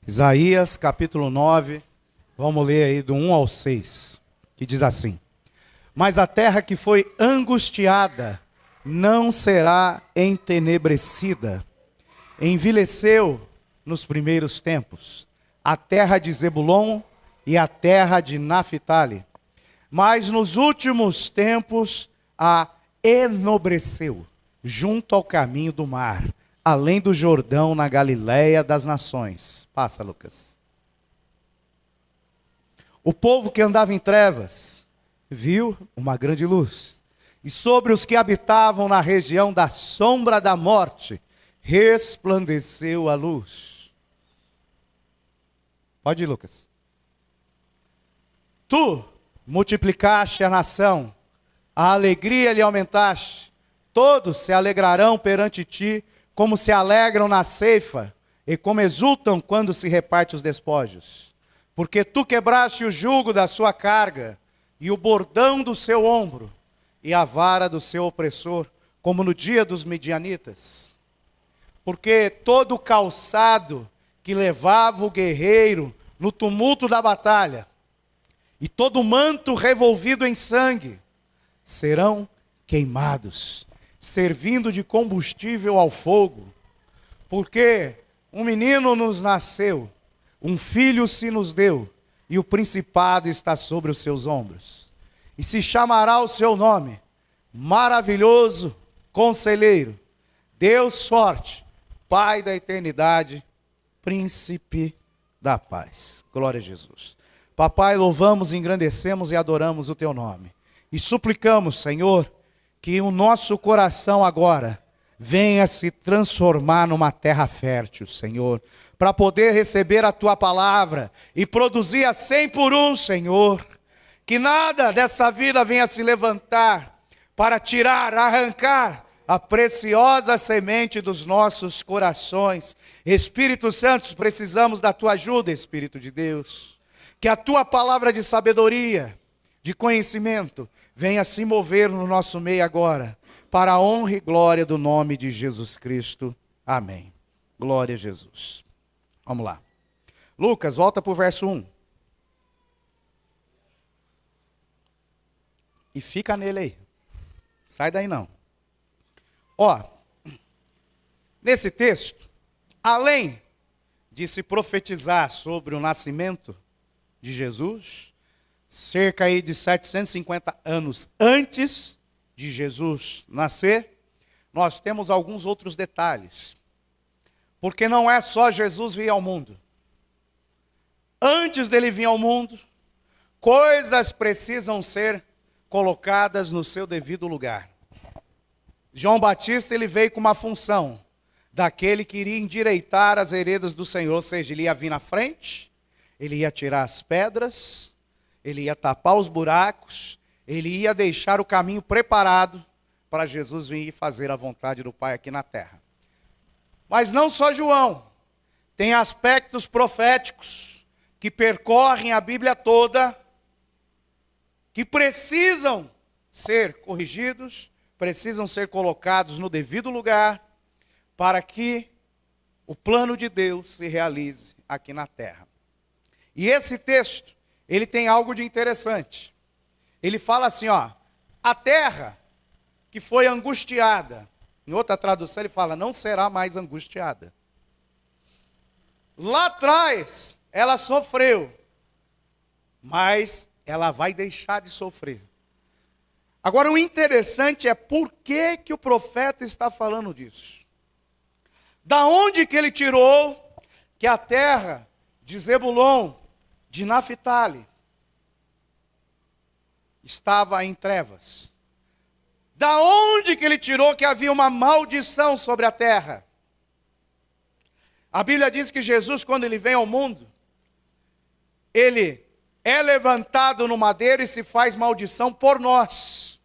Isaías capítulo 9, vamos ler aí do 1 ao 6, que diz assim: Mas a terra que foi angustiada não será entenebrecida, envileceu nos primeiros tempos, a terra de Zebulon e a terra de Naphtali, mas nos últimos tempos a enobreceu, junto ao caminho do mar, além do Jordão, na Galiléia das nações. Passa, Lucas. O povo que andava em trevas viu uma grande luz, e sobre os que habitavam na região da sombra da morte resplandeceu a luz. Pode ir, Lucas. Tu multiplicaste a nação, a alegria lhe aumentaste, todos se alegrarão perante ti, como se alegram na ceifa, e como exultam quando se reparte os despojos. Porque tu quebraste o jugo da sua carga, e o bordão do seu ombro, e a vara do seu opressor, como no dia dos midianitas. Porque todo o calçado que levava o guerreiro no tumulto da batalha, e todo o manto revolvido em sangue, serão queimados, servindo de combustível ao fogo. Porque um menino nos nasceu, um filho se nos deu, e o principado está sobre os seus ombros. E se chamará o seu nome, Maravilhoso Conselheiro, Deus Forte, Pai da Eternidade, Príncipe da Paz. Glória a Jesus. Papai, louvamos, engrandecemos e adoramos o teu nome. E suplicamos, Senhor, que o nosso coração agora venha se transformar numa terra fértil, Senhor, para poder receber a tua palavra e produzir a 100 por 1, Senhor. Que nada dessa vida venha se levantar para tirar, arrancar a preciosa semente dos nossos corações. Espírito Santo, precisamos da tua ajuda, Espírito de Deus. Que a tua palavra de sabedoria, de conhecimento, venha se mover no nosso meio agora, para a honra e glória do nome de Jesus Cristo. Amém. Glória a Jesus. Vamos lá. Lucas, volta para o verso 1. E fica nele aí. Sai daí não. Ó, nesse texto, além de se profetizar sobre o nascimento de Jesus, cerca aí de 750 anos antes de Jesus nascer, nós temos alguns outros detalhes. Porque não é só Jesus vir ao mundo. Antes dele vir ao mundo, coisas precisam ser colocadas no seu devido lugar. João Batista, ele veio com uma função daquele que iria endireitar as veredas do Senhor, ou seja, ele ia vir na frente, ele ia tirar as pedras, ele ia tapar os buracos, ele ia deixar o caminho preparado para Jesus vir e fazer a vontade do Pai aqui na terra. Mas não só João, tem aspectos proféticos que percorrem a Bíblia toda, que precisam ser corrigidos, precisam ser colocados no devido lugar, para que o plano de Deus se realize aqui na terra. E esse texto, ele tem algo de interessante. Ele fala assim, ó, a terra que foi angustiada, em outra tradução ele fala, não será mais angustiada. Lá atrás, ela sofreu, mas ela vai deixar de sofrer. Agora, o interessante é por que o profeta está falando disso. Da onde que ele tirou que a terra de Zebulon, de Naphtali, estava em trevas? Da onde que ele tirou que havia uma maldição sobre a terra? A Bíblia diz que Jesus, quando ele vem ao mundo, ele é levantado no madeiro e se faz maldição por nós.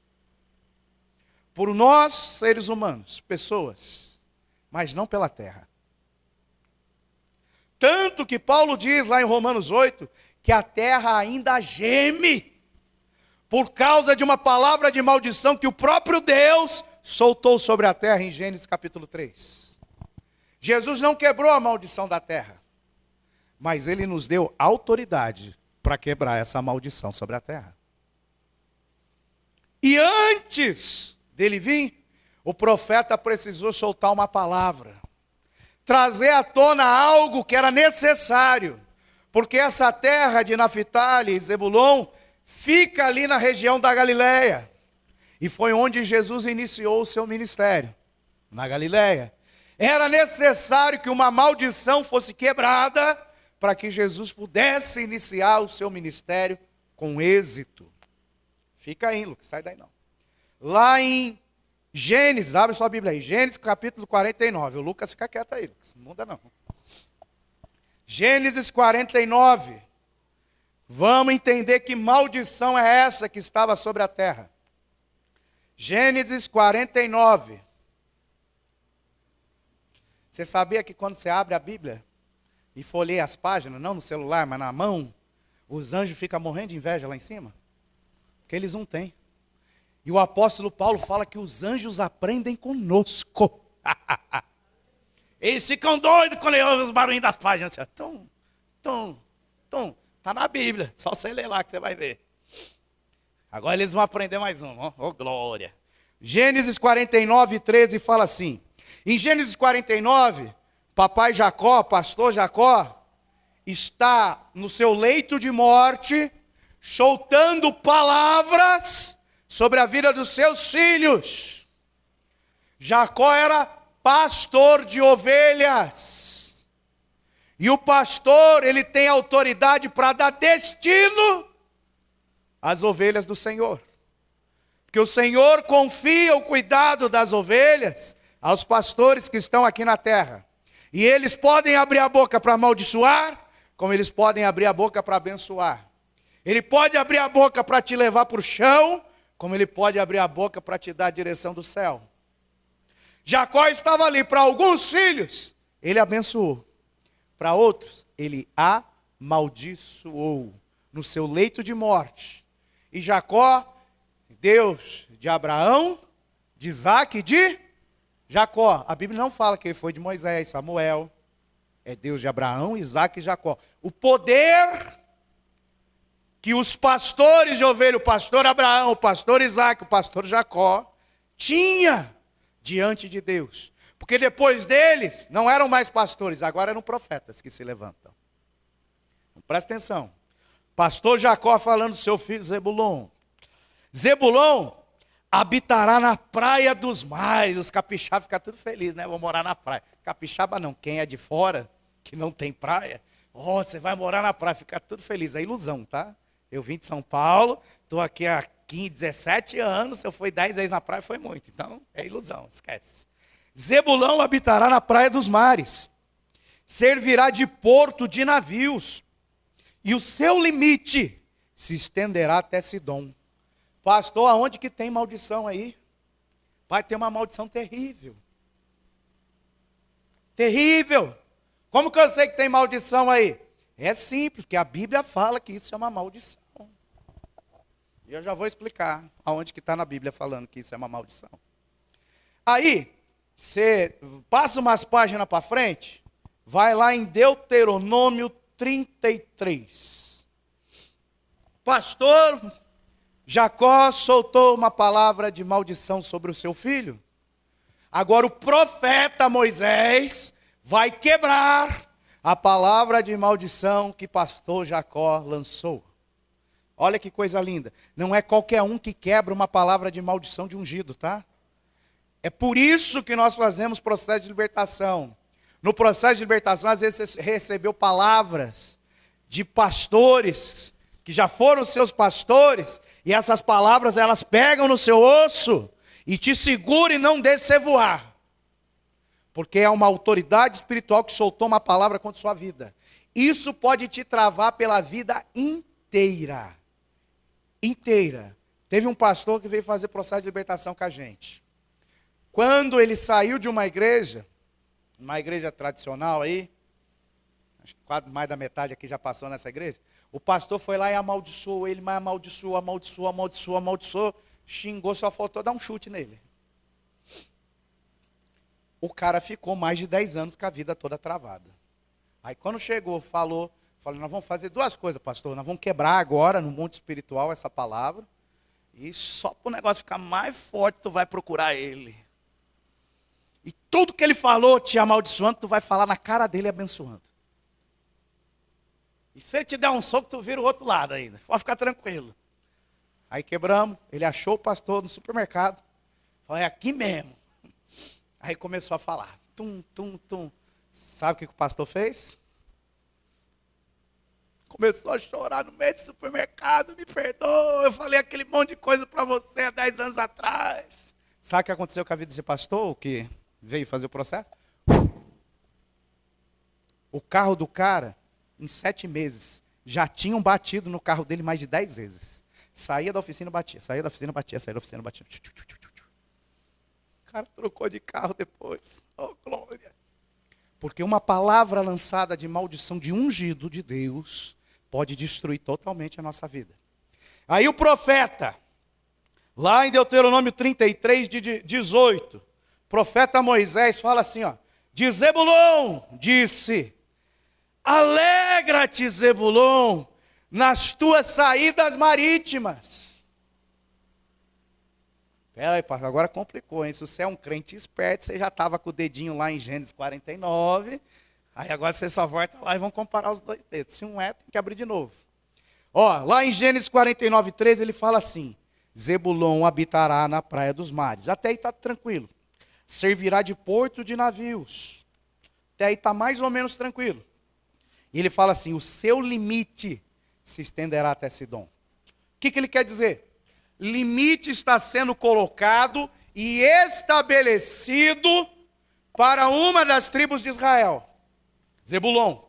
Por nós, seres humanos, pessoas, mas não pela terra. Tanto que Paulo diz lá em Romanos 8, que a terra ainda geme, por causa de uma palavra de maldição que o próprio Deus soltou sobre a terra em Gênesis capítulo 3. Jesus não quebrou a maldição da terra, mas ele nos deu autoridade para quebrar essa maldição sobre a terra. E antes dele vir, o profeta precisou soltar uma palavra, trazer à tona algo que era necessário, porque essa terra de Naftali e Zebulon fica ali na região da Galileia, e foi onde Jesus iniciou o seu ministério, na Galileia. Era necessário que uma maldição fosse quebrada, para que Jesus pudesse iniciar o seu ministério com êxito. Fica aí, Lucas, sai daí não. Lá em Gênesis, abre sua Bíblia aí, Gênesis capítulo 49. O Lucas fica quieto aí, Lucas, não muda não. Gênesis 49. Vamos entender que maldição é essa que estava sobre a terra. Gênesis 49. Você sabia que quando você abre a Bíblia e folheia as páginas, não no celular, mas na mão, os anjos ficam morrendo de inveja lá em cima? Porque eles não têm. E o apóstolo Paulo fala que os anjos aprendem conosco. Eles ficam doidos quando eles ouvem os barulhinhos das páginas. Assim, tum, tum, tum. Está na Bíblia, só você ler lá que você vai ver. Agora eles vão aprender mais um, ó, glória. Gênesis 49, 13 fala assim. Em Gênesis 49, papai Jacó, pastor Jacó, está no seu leito de morte, soltando palavras sobre a vida dos seus filhos. Jacó era pastor de ovelhas. E o pastor, ele tem autoridade para dar destino às ovelhas do Senhor. Porque o Senhor confia o cuidado das ovelhas aos pastores que estão aqui na terra. E eles podem abrir a boca para amaldiçoar, como eles podem abrir a boca para abençoar. Ele pode abrir a boca para te levar para o chão, como ele pode abrir a boca para te dar a direção do céu. Jacó estava ali para alguns filhos, ele abençoou. Para outros, ele amaldiçoou no seu leito de morte. E Jacó, Deus de Abraão, de Isaac e de Jacó. A Bíblia não fala que ele foi de Moisés, Samuel. É Deus de Abraão, Isaac e Jacó. O poder que os pastores de ovelha, o pastor Abraão, o pastor Isaac, o pastor Jacó, tinha diante de Deus. Porque depois deles, não eram mais pastores, agora eram profetas que se levantam. Presta atenção. Pastor Jacó falando do seu filho Zebulon. Zebulon habitará na praia dos mares. Os capixabas ficam tudo felizes, né? Vão morar na praia. Capixaba não, quem é de fora, que não tem praia. Oh, você vai morar na praia, fica tudo feliz. É ilusão, tá? Eu vim de São Paulo, estou aqui há 15, 17 anos. Se eu fui 10 vezes na praia, foi muito. Então, é ilusão, esquece. Zebulão habitará na praia dos mares. Servirá de porto de navios. E o seu limite se estenderá até Sidom. Pastor, aonde que tem maldição aí? Vai ter uma maldição terrível. Terrível. Como que eu sei que tem maldição aí? É simples, porque a Bíblia fala que isso é uma maldição. E eu já vou explicar aonde que está na Bíblia falando que isso é uma maldição. Aí, você passa umas páginas para frente, vai lá em Deuteronômio 33. Pastor Jacó soltou uma palavra de maldição sobre o seu filho. Agora o profeta Moisés vai quebrar a palavra de maldição que pastor Jacó lançou. Olha que coisa linda. Não é qualquer um que quebra uma palavra de maldição de ungido, tá? É por isso que nós fazemos processo de libertação. No processo de libertação, às vezes você recebeu palavras de pastores, que já foram seus pastores, e essas palavras elas pegam no seu osso, e te seguram e não deixam você voar. Porque é uma autoridade espiritual que soltou uma palavra contra a sua vida. Isso pode te travar pela vida inteira. Inteira. Teve um pastor que veio fazer processo de libertação com a gente. Quando ele saiu de uma igreja tradicional aí, acho que quase mais da metade aqui já passou nessa igreja, o pastor foi lá e amaldiçoou ele, mas amaldiçoou, xingou, só faltou dar um chute nele. O cara ficou mais de 10 anos com a vida toda travada. Aí quando chegou, falei, nós vamos fazer duas coisas, pastor. Nós vamos quebrar agora no mundo espiritual essa palavra. E só para o negócio ficar mais forte, tu vai procurar ele. E tudo que ele falou te amaldiçoando, tu vai falar na cara dele abençoando. E se ele te der um soco, tu vira o outro lado ainda. Pode ficar tranquilo. Aí quebramos, ele achou o pastor no supermercado. Falei, é aqui mesmo. Aí começou a falar. Tum, tum, tum. Sabe o que o pastor fez? Começou a chorar no meio do supermercado. Me perdoa, eu falei aquele monte de coisa para você há 10 anos atrás. Sabe o que aconteceu com a vida desse pastor, o que veio fazer o processo? O carro do cara, em 7 meses, já tinham batido no carro dele mais de 10 vezes. Saía da oficina, batia, saía da oficina, batia, saía da oficina, batia. O cara trocou de carro depois. Oh, glória. Porque uma palavra lançada de maldição de ungido de Deus pode destruir totalmente a nossa vida. Aí o profeta, lá em Deuteronômio 33, 18, o profeta Moisés fala assim, ó, de Zebulon, disse, alegra-te, Zebulon, nas tuas saídas marítimas. Espera aí, pastor, agora complicou, hein? Se você é um crente esperto, você já estava com o dedinho lá em Gênesis 49, aí agora você só volta lá e vão comparar os dois dedos. Se um é, tem que abrir de novo. Ó, lá em Gênesis 49, 13, ele fala assim, Zebulon habitará na praia dos mares. Até aí está tranquilo. Servirá de porto de navios. Até aí está mais ou menos tranquilo. E ele fala assim, o seu limite se estenderá até Sidom. O que ele quer dizer? Limite está sendo colocado e estabelecido para uma das tribos de Israel, Zebulon.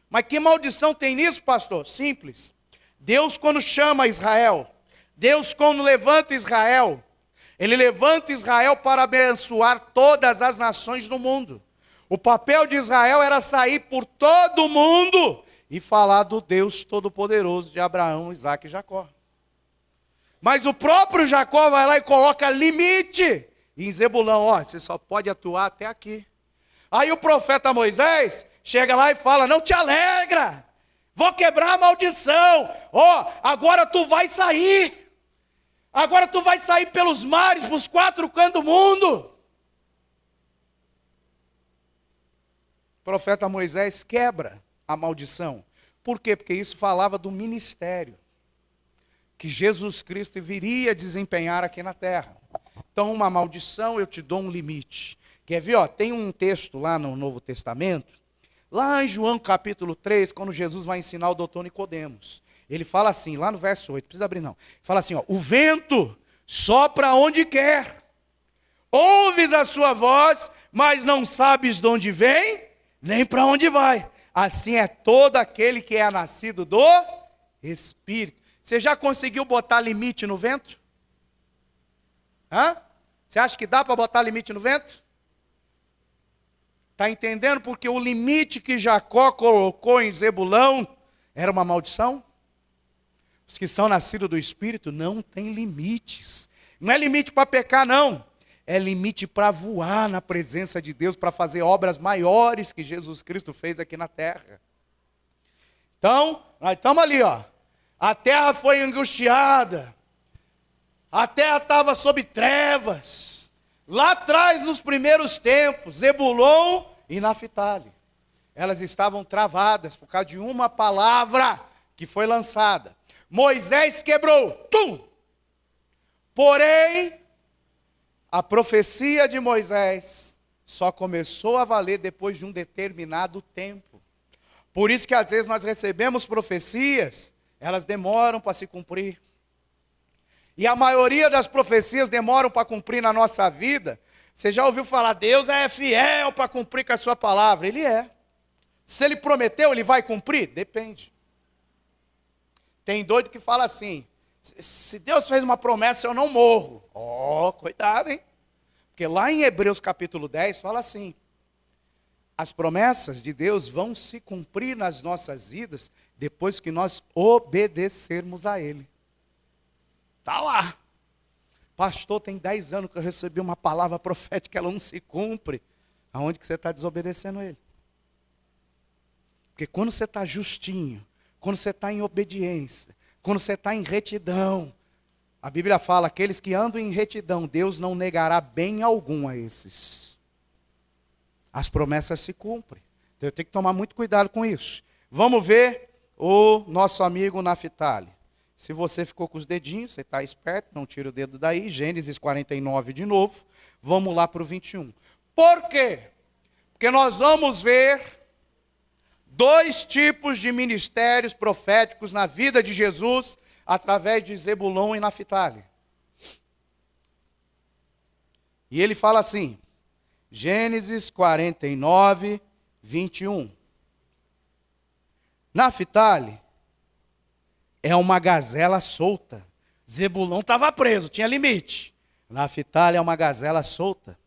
Mas que maldição tem nisso, pastor? Simples. Deus quando chama Israel, Deus quando levanta Israel, Ele levanta Israel para abençoar todas as nações do mundo. O papel de Israel era sair por todo o mundo e falar do Deus Todo-Poderoso de Abraão, Isaque e Jacó. Mas o próprio Jacó vai lá e coloca limite em Zebulão, ó, você só pode atuar até aqui. Aí o profeta Moisés chega lá e fala, não te alegra, vou quebrar a maldição, ó, agora tu vai sair pelos mares, para os 4 cantos do mundo. O profeta Moisés quebra a maldição. Por quê? Porque isso falava do ministério que Jesus Cristo viria desempenhar aqui na terra. Então, uma maldição, eu te dou um limite. Quer ver? Ó, tem um texto lá no Novo Testamento, lá em João capítulo 3, quando Jesus vai ensinar o doutor Nicodemos. Ele fala assim, lá no verso 8, não precisa abrir não. Fala assim, ó, o vento sopra onde quer. Ouves a sua voz, mas não sabes de onde vem, nem para onde vai. Assim é todo aquele que é nascido do Espírito. Você já conseguiu botar limite no vento? Hã? Você acha que dá para botar limite no vento? Está entendendo? Porque o limite que Jacó colocou em Zebulão era uma maldição. Os que são nascidos do Espírito não têm limites. Não é limite para pecar, não. É limite para voar na presença de Deus, para fazer obras maiores que Jesus Cristo fez aqui na terra. Então, nós estamos ali, ó. A terra foi angustiada. A terra estava sob trevas. Lá atrás, nos primeiros tempos, Zebulon e Naftali. Elas estavam travadas por causa de uma palavra que foi lançada. Moisés quebrou. Tum! Porém, a profecia de Moisés só começou a valer depois de um determinado tempo. Por isso que às vezes nós recebemos profecias, elas demoram para se cumprir. E a maioria das profecias demoram para cumprir na nossa vida. Você já ouviu falar, Deus é fiel para cumprir com a sua palavra? Ele é. Se ele prometeu, ele vai cumprir? Depende. Tem doido que fala assim, se Deus fez uma promessa, eu não morro. Ó, cuidado, hein? Porque lá em Hebreus capítulo 10, fala assim, as promessas de Deus vão se cumprir nas nossas vidas depois que nós obedecermos a Ele. Está lá. Pastor, tem 10 anos que eu recebi uma palavra profética, ela não se cumpre. Aonde que você está desobedecendo Ele? Porque quando você está justinho, quando você está em obediência, quando você está em retidão, a Bíblia fala, aqueles que andam em retidão, Deus não negará bem algum a esses. As promessas se cumprem. Então eu tenho que tomar muito cuidado com isso. Vamos ver o nosso amigo Naftali. Se você ficou com os dedinhos, você está esperto, não tira o dedo daí. Gênesis 49 de novo. Vamos lá para o 21. Por quê? Porque nós vamos ver dois tipos de ministérios proféticos na vida de Jesus, através de Zebulon e Naftali. E ele fala assim, Gênesis 49, 21. Naftali é uma gazela solta. Zebulon estava preso, tinha limite. Naftali é uma gazela solta.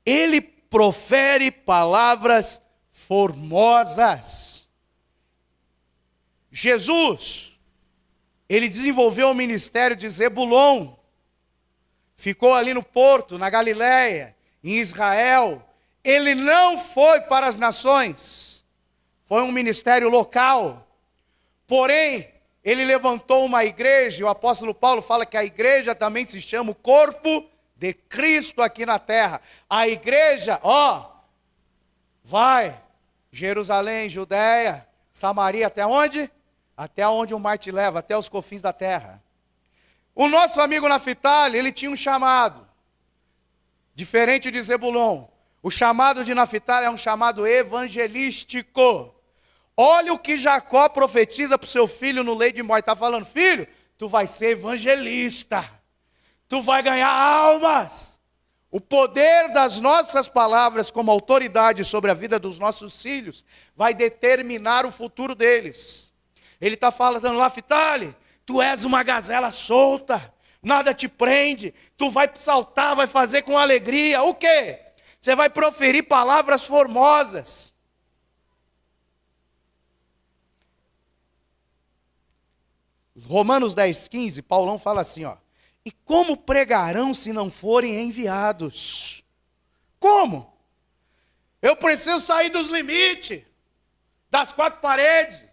Ele profere palavras formosas. Jesus, ele desenvolveu o ministério de Zebulon. Ficou ali no porto, na Galileia, em Israel. Ele não foi para as nações. Foi um ministério local. Porém, ele levantou uma igreja, e o apóstolo Paulo fala que a igreja também se chama o corpo de Cristo aqui na terra. A igreja, vai, Jerusalém, Judeia, Samaria, até onde? Até onde o mar te leva, até os confins da terra. O nosso amigo Naftali, ele tinha um chamado, diferente de Zebulon. O chamado de Naftali é um chamado evangelístico. Olha o que Jacó profetiza para o seu filho no leito de morte. Está falando, filho, tu vai ser evangelista. Tu vai ganhar almas. O poder das nossas palavras como autoridade sobre a vida dos nossos filhos vai determinar o futuro deles. Ele está falando, Naftali, tu és uma gazela solta. Nada te prende. Tu vai saltar, vai fazer com alegria. O quê? Você vai proferir palavras formosas. Romanos 10, 15, Paulão fala assim, e como pregarão se não forem enviados? Como? Eu preciso sair dos limites, das quatro paredes,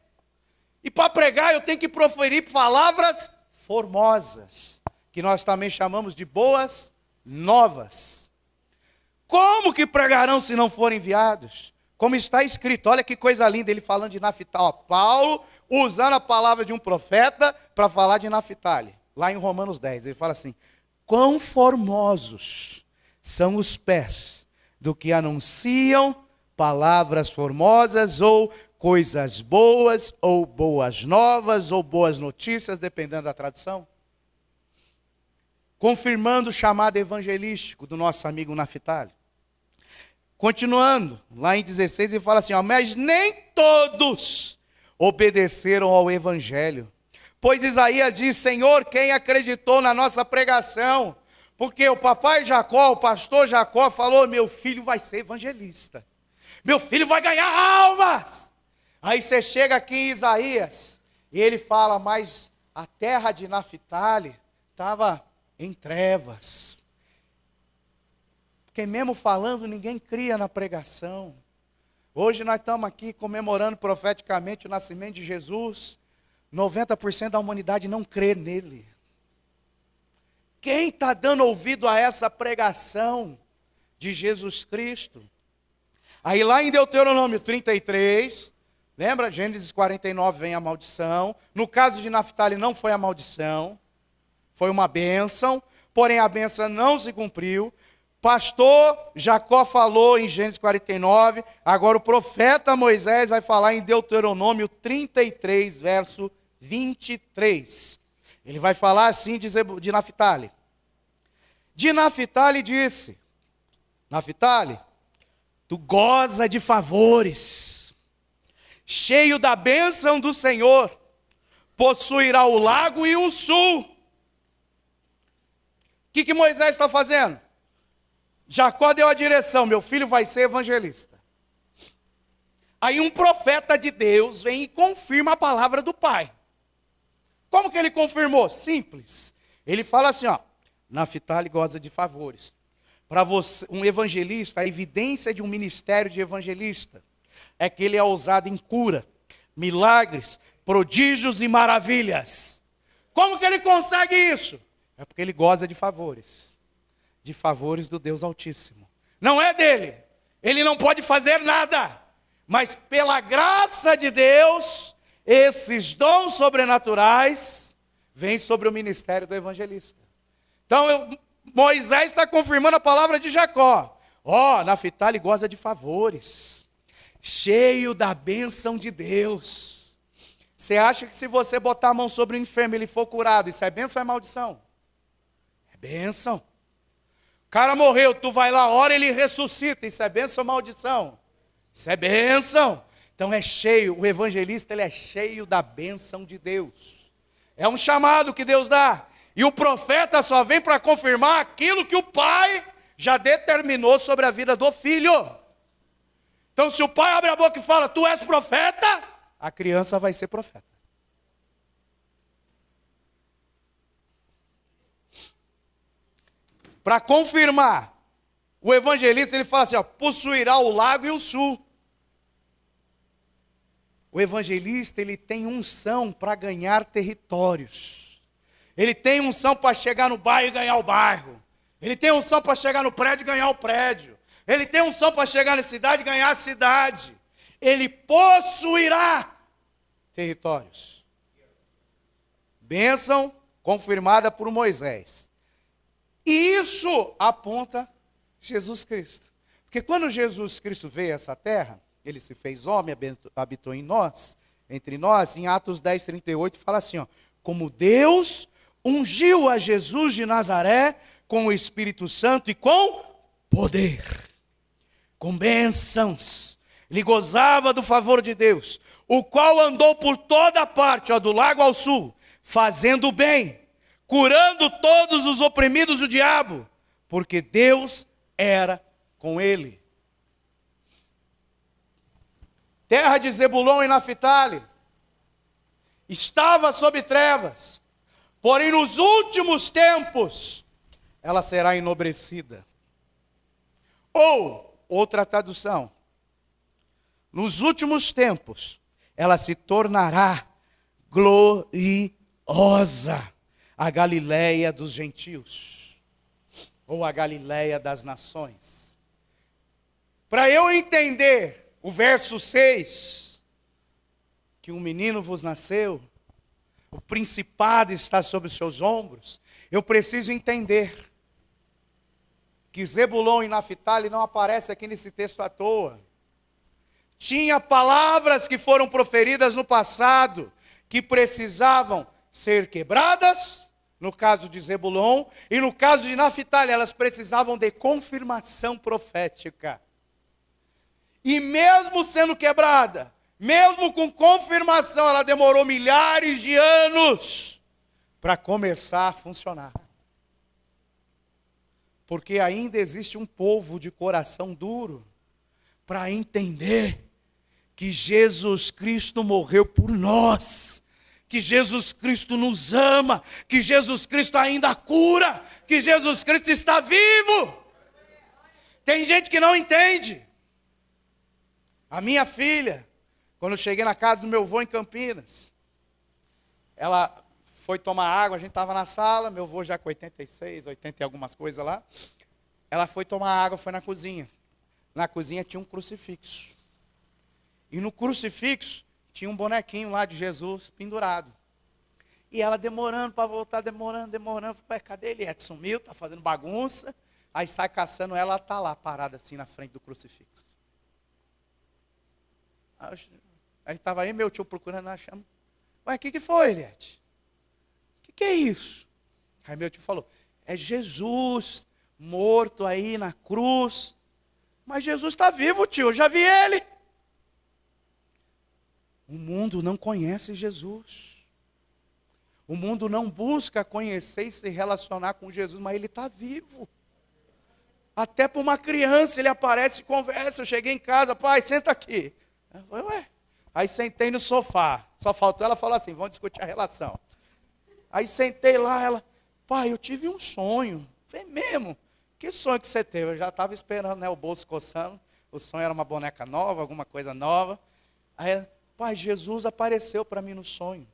e para pregar eu tenho que proferir palavras formosas, que nós também chamamos de boas novas. Como que pregarão se não forem enviados? Como está escrito, olha que coisa linda, ele falando de Naftali. Paulo usando a palavra de um profeta para falar de Naftali. Lá em Romanos 10, ele fala assim, quão formosos são os pés do que anunciam palavras formosas, ou coisas boas, ou boas novas, ou boas notícias, dependendo da tradução. Confirmando o chamado evangelístico do nosso amigo Naftali. Continuando, lá em 16, ele fala assim, mas nem todos obedeceram ao evangelho. Pois Isaías diz, Senhor, quem acreditou na nossa pregação? Porque o papai Jacó, o pastor Jacó falou, meu filho vai ser evangelista. Meu filho vai ganhar almas. Aí você chega aqui em Isaías, e ele fala, mas a terra de Naftali estava em trevas. Porque mesmo falando, ninguém cria na pregação. Hoje nós estamos aqui comemorando profeticamente o nascimento de Jesus. 90% da humanidade não crê nele. Quem está dando ouvido a essa pregação de Jesus Cristo? Aí lá em Deuteronômio 33, lembra? Gênesis 49 vem a maldição. No caso de Naftali não foi a maldição, foi uma bênção. Porém a bênção não se cumpriu. Pastor Jacó falou em Gênesis 49, agora o profeta Moisés vai falar em Deuteronômio 33, verso 23. Ele vai falar assim de Naftali. De Naftali disse, Naftali, tu goza de favores, cheio da bênção do Senhor, possuirá o lago e o sul. O que Moisés está fazendo? Jacó deu a direção, meu filho vai ser evangelista. Aí um profeta de Deus vem e confirma a palavra do pai. Como que ele confirmou? Simples. Ele fala assim, Naftali goza de favores. Para você, um evangelista, a evidência de um ministério de evangelista. é que ele é usado em cura, milagres, prodígios e maravilhas. Como que ele consegue isso? É porque ele goza de favores do Deus Altíssimo. Não é dele, ele não pode fazer nada, mas pela graça de Deus, esses dons sobrenaturais vêm sobre o ministério do evangelista. Então, Moisés está confirmando a palavra de Jacó. Naphtali goza de favores, cheio da bênção de Deus. Você acha que se você botar a mão sobre o enfermo e ele for curado, isso é bênção ou é maldição? É bênção. O cara morreu, tu vai lá, ora, ele ressuscita, isso é bênção ou maldição? Isso é bênção. Então é cheio, o evangelista ele é cheio da bênção de Deus. É um chamado que Deus dá. E o profeta só vem para confirmar aquilo que o pai já determinou sobre a vida do filho. Então se o pai abre a boca e fala, tu és profeta, a criança vai ser profeta. Para confirmar, o evangelista ele fala assim, possuirá o lago e o sul. O evangelista ele tem unção para ganhar territórios. Ele tem unção para chegar no bairro e ganhar o bairro. Ele tem unção para chegar no prédio e ganhar o prédio. Ele tem unção para chegar na cidade e ganhar a cidade. Ele possuirá territórios. Bênção confirmada por Moisés. E isso aponta Jesus Cristo. Porque quando Jesus Cristo veio a essa terra, ele se fez homem, habitou em nós, entre nós, em Atos 10, 38, fala assim, como Deus ungiu a Jesus de Nazaré com o Espírito Santo e com poder, com bênçãos. Ele gozava do favor de Deus, o qual andou por toda parte, do lago ao sul, fazendo bem, curando todos os oprimidos do diabo, porque Deus era com ele. Terra de Zebulon e Naphtali estava sob trevas, porém nos últimos tempos ela será enobrecida. Ou, outra tradução, nos últimos tempos ela se tornará gloriosa, a Galileia dos gentios, ou a Galileia das nações. Para eu entender o verso 6, que um menino vos nasceu, o principado está sobre os seus ombros, eu preciso entender que Zebulon e Naphtali não aparecem aqui nesse texto à toa. Tinha palavras que foram proferidas no passado, que precisavam ser quebradas, no caso de Zebulon, e no caso de Naphtali, elas precisavam de confirmação profética. E mesmo sendo quebrada, mesmo com confirmação, ela demorou milhares de anos para começar a funcionar. Porque ainda existe um povo de coração duro para entender que Jesus Cristo morreu por nós, que Jesus Cristo nos ama, que Jesus Cristo ainda cura, que Jesus Cristo está vivo. Tem gente que não entende. A minha filha, quando eu cheguei na casa do meu avô em Campinas, ela foi tomar água, a gente estava na sala, meu avô já com 86, 80 e algumas coisas lá. Ela foi tomar água, foi na cozinha. Na cozinha tinha um crucifixo. E no crucifixo tinha um bonequinho lá de Jesus pendurado. E ela demorando para voltar, demorando. Falei, cadê ele? Sumiu, está fazendo bagunça. Aí sai caçando ela está lá, parada assim na frente do crucifixo. Aí estava aí meu tio procurando, nós chamamos. Ué, o que foi, Eliette? O que é isso? Aí meu tio falou, é Jesus morto aí na cruz. Mas Jesus está vivo, tio, eu já vi ele. O mundo não conhece Jesus. O mundo não busca conhecer e se relacionar com Jesus, mas ele está vivo. Até para uma criança ele aparece e conversa. Eu cheguei em casa, pai, senta aqui. Eu falei, ué. Aí sentei no sofá. Só faltou ela falar assim, vamos discutir a relação. Aí sentei lá, ela, pai, eu tive um sonho. Eu falei, mesmo? Que sonho que você teve? Eu já estava esperando, o bolso coçando. O sonho era uma boneca nova, alguma coisa nova. Aí, pai, Jesus apareceu para mim no sonho.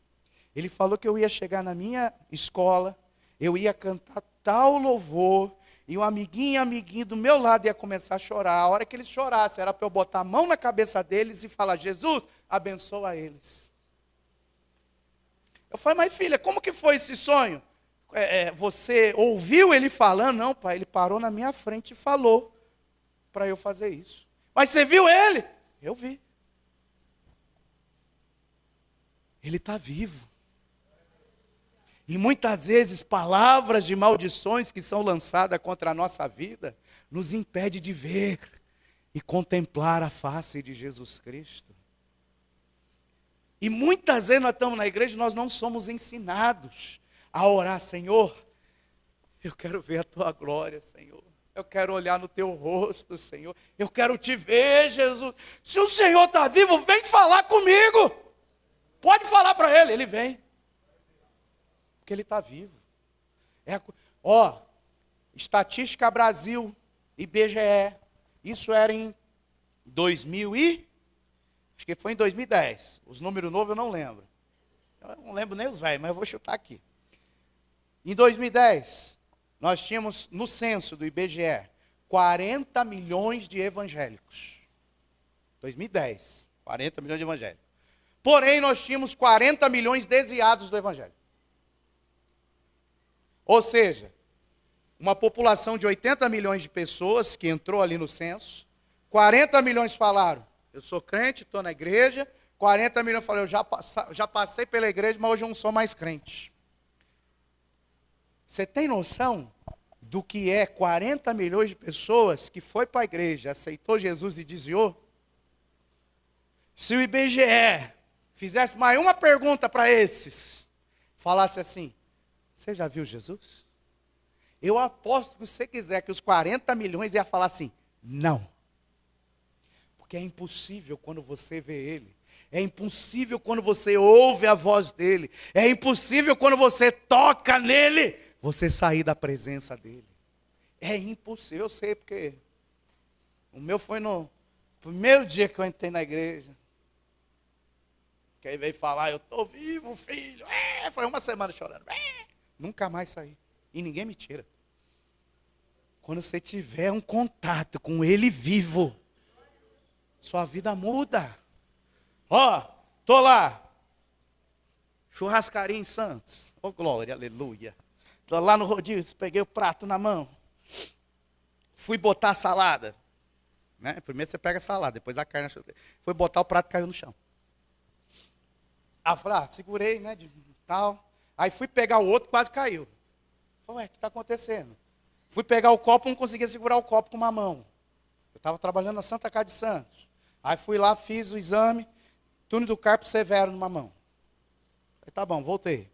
Ele falou que eu ia chegar na minha escola, eu ia cantar tal louvor, e um amiguinho do meu lado ia começar a chorar. A hora que eles chorassem, era para eu botar a mão na cabeça deles e falar, Jesus, abençoa eles. Eu falei, mas filha, como que foi esse sonho? Você ouviu ele falando? Não, pai, ele parou na minha frente e falou para eu fazer isso. Mas você viu ele? Eu vi. Ele está vivo. E muitas vezes palavras de maldições que são lançadas contra a nossa vida nos impede de ver e contemplar a face de Jesus Cristo. E muitas vezes nós estamos na igreja e nós não somos ensinados a orar, Senhor, eu quero ver a tua glória, Senhor. Eu quero olhar no teu rosto, Senhor. Eu quero te ver, Jesus. Se o Senhor está vivo, vem falar comigo. Pode falar para ele, ele vem. Porque ele está vivo. Estatística Brasil, IBGE. Isso era em 2000 e... Acho que foi em 2010. Os números novos eu não lembro. Eu não lembro nem os velhos, mas eu vou chutar aqui. Em 2010, nós tínhamos, no censo do IBGE, 40 milhões de evangélicos. 2010, 40 milhões de evangélicos. Porém, nós tínhamos 40 milhões desviados do evangelho. Ou seja, uma população de 80 milhões de pessoas que entrou ali no censo, 40 milhões falaram, eu sou crente, estou na igreja, 40 milhões falaram, eu já passei pela igreja, mas hoje eu não sou mais crente. Você tem noção do que é 40 milhões de pessoas que foi para a igreja, aceitou Jesus e desviou? Se o IBGE fizesse mais uma pergunta para esses, falasse assim, você já viu Jesus? Eu aposto que se você quiser que os 40 milhões ia falar assim, não. Porque é impossível quando você vê ele. É impossível quando você ouve a voz dele. É impossível quando você toca nele, você sair da presença dele. É impossível, eu sei, porque o meu foi no primeiro dia que eu entrei na igreja. Que aí veio falar, eu estou vivo, filho. Foi uma semana chorando. Nunca mais saí. E ninguém me tira. Quando você tiver um contato com ele vivo, sua vida muda. Tô lá. Churrascaria em Santos. Glória, aleluia. Tô lá no rodízio, peguei o prato na mão. Fui botar a salada. Né? Primeiro você pega a salada, depois a carne. Fui botar o prato e caiu no chão. Falei, segurei, né, de tal. Aí fui pegar o outro, quase caiu. Falei, o que está acontecendo? Fui pegar o copo, não conseguia segurar o copo com uma mão. Eu estava trabalhando na Santa Casa de Santos. Aí fui lá, fiz o exame, túnel do carpo severo numa mão. Falei, tá bom, voltei.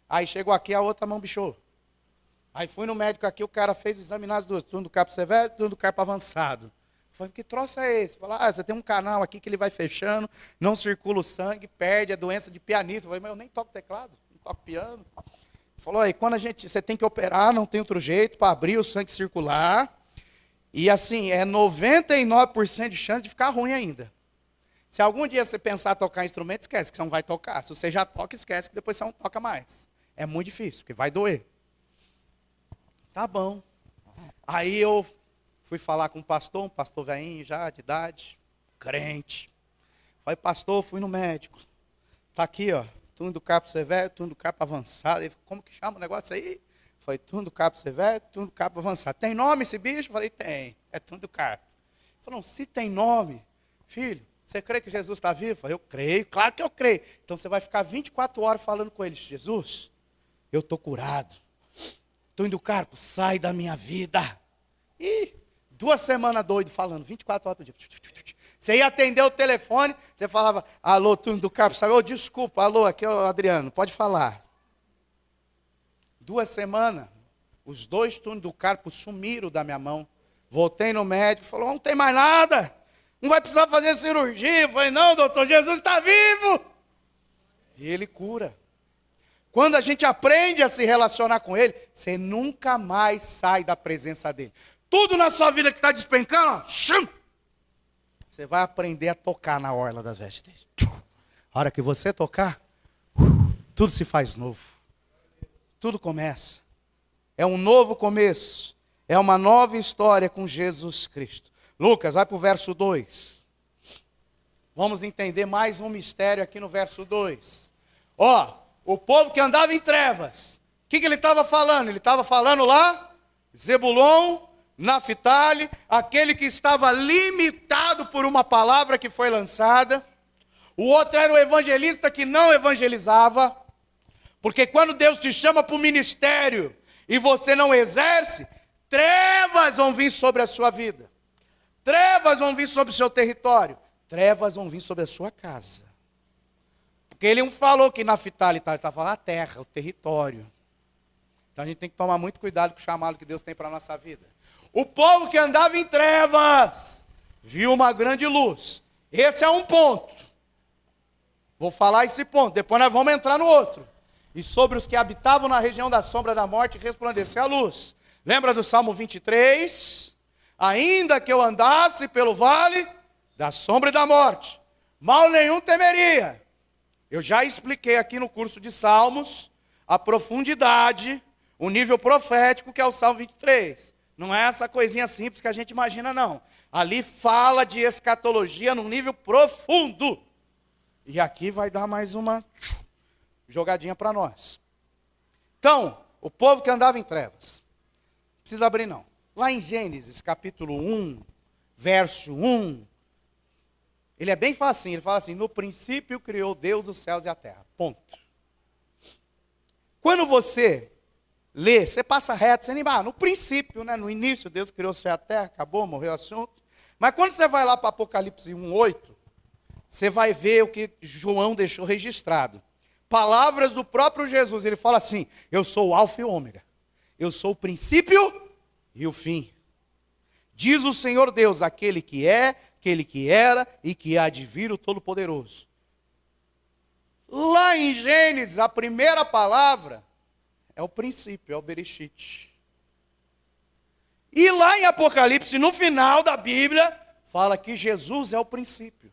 Aí chegou aqui, a outra mão bichou. Aí fui no médico aqui, o cara fez exame nas duas, túnel do carpo severo, túnel do carpo avançado. Falei, que troço é esse? Falei, você tem um canal aqui que ele vai fechando, não circula o sangue, perde a doença de pianista. Falei, mas eu nem toco teclado, não toco piano. Falou, aí quando você tem que operar, não tem outro jeito para abrir o sangue circular. E assim, é 99% de chance de ficar ruim ainda. Se algum dia você pensar em tocar instrumento, esquece que você não vai tocar. Se você já toca, esquece que depois você não toca mais. É muito difícil, porque vai doer. Tá bom. Aí eu fui falar com um pastor velhinho já, de idade, crente. Falei, pastor, fui no médico. Tá aqui, ó, túnel do carpo severo, túnel do carpo avançado. Ele falou, como que chama o negócio aí? Falei, túnel do carpo severo, túnel do carpo avançado. Tem nome esse bicho? Falei, tem, é túnel do carpo. Ele falou, se tem nome, filho, você crê que Jesus está vivo? Falei, eu creio, claro que eu creio. Então você vai ficar 24 horas falando com ele, Jesus, eu estou curado. Túnel do carpo, sai da minha vida. E 2 semanas doido falando, 24 horas por dia. Você ia atender o telefone, você falava, alô, túnel do carpo, sabe? Desculpa, alô, aqui é o Adriano, pode falar. 2 semanas, os 2 túneis do carpo sumiram da minha mão. Voltei no médico, falou, não tem mais nada, não vai precisar fazer cirurgia. Eu falei, não, doutor, Jesus está vivo. E ele cura. Quando a gente aprende a se relacionar com ele, você nunca mais sai da presença dele. Tudo na sua vida que está despencando, Você vai aprender a tocar na orla das vestes dele. A hora que você tocar, tudo se faz novo. Tudo começa. É um novo começo. É uma nova história com Jesus Cristo. Lucas, vai para o verso 2. Vamos entender mais um mistério aqui no verso 2. O povo que andava em trevas. O que ele estava falando? Ele estava falando lá, Zebulon, Naftali, aquele que estava limitado por uma palavra que foi lançada. O outro era o evangelista que não evangelizava. Porque quando Deus te chama para o ministério e você não exerce, trevas vão vir sobre a sua vida. Trevas vão vir sobre o seu território. Trevas vão vir sobre a sua casa. Porque ele não falou que Naftali está, ele está falando a terra, o território. Então a gente tem que tomar muito cuidado com o chamado que Deus tem para a nossa vida. O povo que andava em trevas viu uma grande luz. Esse é um ponto. Vou falar esse ponto, depois nós vamos entrar no outro. E sobre os que habitavam na região da sombra da morte, resplandeceu a luz. Lembra do Salmo 23? Ainda que eu andasse pelo vale da sombra e da morte, mal nenhum temeria. Eu já expliquei aqui no curso de Salmos a profundidade, o nível profético que é o Salmo 23. Não é essa coisinha simples que a gente imagina, não. Ali fala de escatologia num nível profundo. E aqui vai dar mais uma jogadinha para nós. Então, o povo que andava em trevas. Não precisa abrir não. Lá em Gênesis, capítulo 1, verso 1, ele é bem facinho, ele fala assim, no princípio criou Deus os céus e a terra. Ponto. Quando você lê, você passa reto, você nem no princípio, né, no início, Deus criou o céu e a terra, acabou, morreu o assunto. Mas quando você vai lá para Apocalipse 1:8, você vai ver o que João deixou registrado. Palavras do próprio Jesus, ele fala assim, eu sou o alfa e o ômega. Eu sou o princípio e o fim. Diz o Senhor Deus, aquele que é, aquele que era e que há de vir, o Todo-Poderoso. Lá em Gênesis, a primeira palavra é o princípio, é o Bereshit. E lá em Apocalipse, no final da Bíblia, fala que Jesus é o princípio.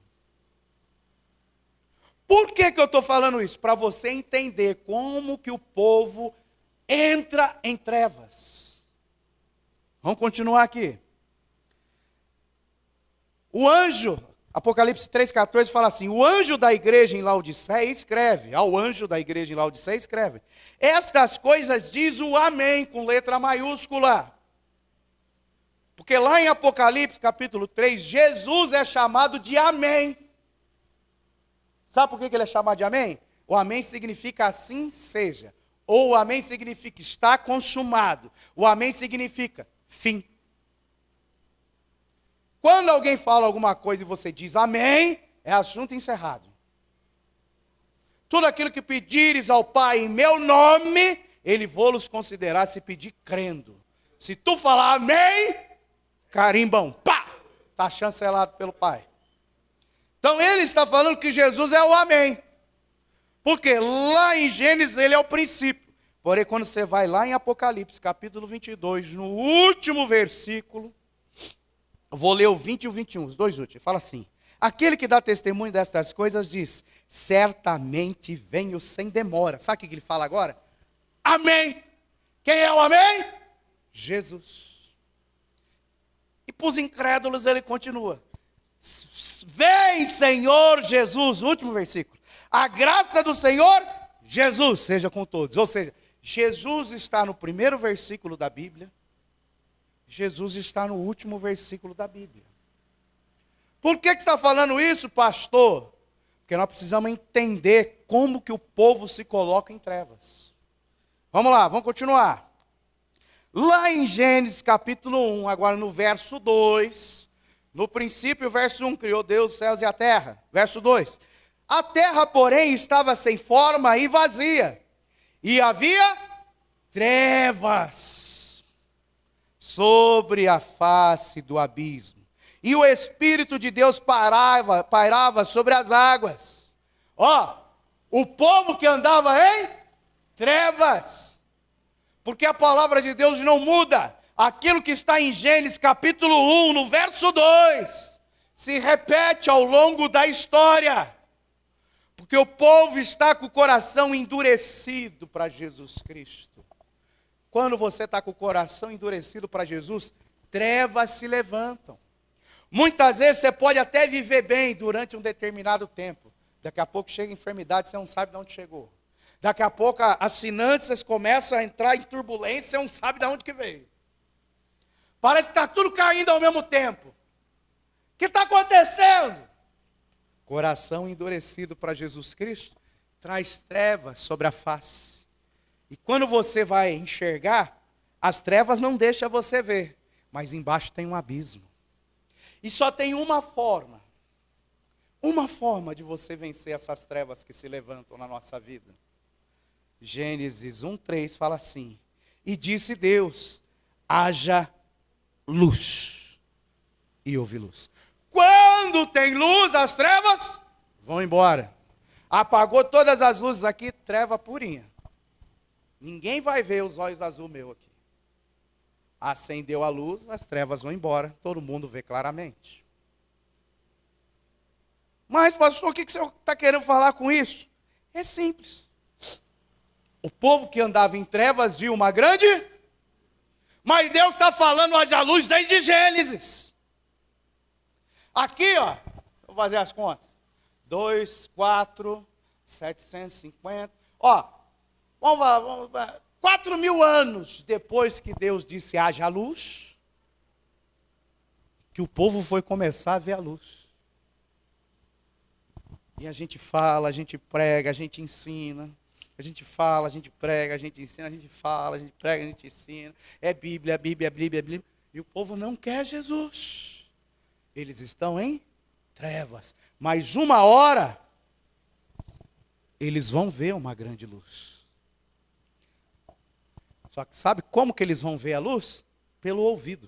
Por que eu estou falando isso? Para você entender como que o povo entra em trevas. Vamos continuar aqui. O anjo, Apocalipse 3,14 fala assim, o anjo da igreja em Laodiceia escreve, ao anjo da igreja em Laodiceia escreve, estas coisas diz o Amém, com letra maiúscula. Porque lá em Apocalipse capítulo 3, Jesus é chamado de Amém. Sabe por que ele é chamado de Amém? O Amém significa assim seja. Ou o Amém significa está consumado. O Amém significa fim. Quando alguém fala alguma coisa e você diz Amém, é assunto encerrado. Tudo aquilo que pedires ao Pai em meu nome, Ele vou-los considerar se pedir crendo. Se tu falar Amém, carimbão, pá, está chancelado pelo Pai. Então ele está falando que Jesus é o Amém. Porque lá em Gênesis ele é o princípio. Porém, quando você vai lá em Apocalipse, capítulo 22, no último versículo, eu vou ler o 20 e o 21, os dois últimos. Fala assim, aquele que dá testemunho destas coisas diz, certamente venho sem demora. Sabe o que ele fala agora? Amém. Quem é o Amém? Jesus. E para os incrédulos ele continua. Vem, Senhor Jesus, último versículo. A graça do Senhor Jesus seja com todos. Ou seja, Jesus está no primeiro versículo da Bíblia. Jesus está no último versículo da Bíblia. Por que está falando isso, pastor? Porque nós precisamos entender como que o povo se coloca em trevas. Vamos lá, vamos continuar. Lá em Gênesis capítulo 1, agora no verso 2, no princípio, verso 1, criou Deus os céus e a terra. Verso 2, a terra, porém, estava sem forma e vazia, e havia trevas sobre a face do abismo, e o Espírito de Deus pairava sobre as águas. O povo que andava em trevas, porque a palavra de Deus não muda. Aquilo que está em Gênesis capítulo 1, no verso 2, se repete ao longo da história. Porque o povo está com o coração endurecido para Jesus Cristo. Quando você está com o coração endurecido para Jesus, trevas se levantam. Muitas vezes você pode até viver bem durante um determinado tempo. Daqui a pouco chega a enfermidade, você não sabe de onde chegou. Daqui a pouco as finanças começam a entrar em turbulência, você não sabe de onde que veio. Parece que está tudo caindo ao mesmo tempo. O que está acontecendo? Coração endurecido para Jesus Cristo traz trevas sobre a face. E quando você vai enxergar, as trevas não deixam você ver, mas embaixo tem um abismo. E só tem uma forma de você vencer essas trevas que se levantam na nossa vida. Gênesis 1:3 fala assim: e disse Deus, haja luz. E houve luz. Quando tem luz, as trevas vão embora. Apagou todas as luzes aqui, treva purinha. Ninguém vai ver os olhos azul meu aqui. Acendeu a luz, as trevas vão embora. Todo mundo vê claramente. Mas, pastor, o que você está querendo falar com isso? É simples. O povo que andava em trevas viu uma grande... Mas Deus está falando haja luz desde Gênesis. Aqui, ó, vou fazer as contas. 2, 4, 750. Ó, vamos lá, 4.000 anos depois que Deus disse haja luz, que o povo foi começar a ver a luz. E a gente fala, a gente prega, a gente ensina. A gente fala, a gente prega, a gente ensina, a gente fala, a gente prega, a gente ensina. É Bíblia, Bíblia, Bíblia, Bíblia. E o povo não quer Jesus. Eles estão em trevas. Mas uma hora, eles vão ver uma grande luz. Só que sabe como que eles vão ver a luz? Pelo ouvido.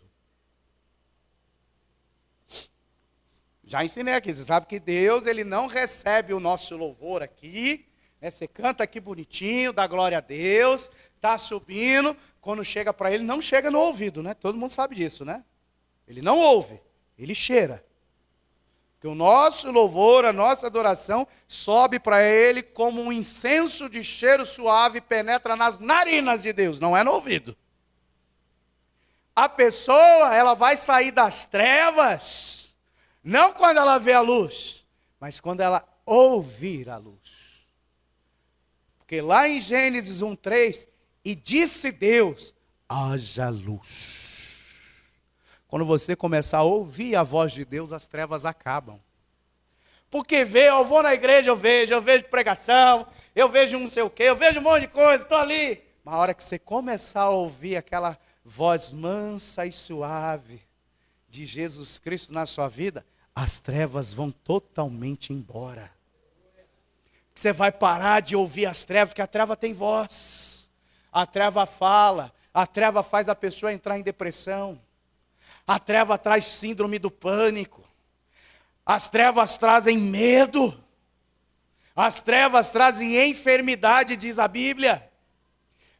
Já ensinei aqui, você sabe que Deus, Ele não recebe o nosso louvor aqui, né? Você canta aqui bonitinho, dá glória a Deus, está subindo, quando chega para Ele, não chega no ouvido, né? Todo mundo sabe disso, né? Ele não ouve, Ele cheira. Porque o nosso louvor, a nossa adoração, sobe para Ele como um incenso de cheiro suave, penetra nas narinas de Deus, não é no ouvido. A pessoa, ela vai sair das trevas, não quando ela vê a luz, mas quando ela ouvir a luz. Porque lá em Gênesis 1:3, e disse Deus, haja luz. Quando você começar a ouvir a voz de Deus, as trevas acabam. Porque eu vou na igreja, eu vejo pregação, eu vejo não sei o quê, eu vejo um monte de coisa, estou ali. Mas a hora que você começar a ouvir aquela voz mansa e suave de Jesus Cristo na sua vida, as trevas vão totalmente embora. Você vai parar de ouvir as trevas, porque a treva tem voz. A treva fala, a treva faz a pessoa entrar em depressão. A treva traz síndrome do pânico. As trevas trazem medo. As trevas trazem enfermidade, diz a Bíblia.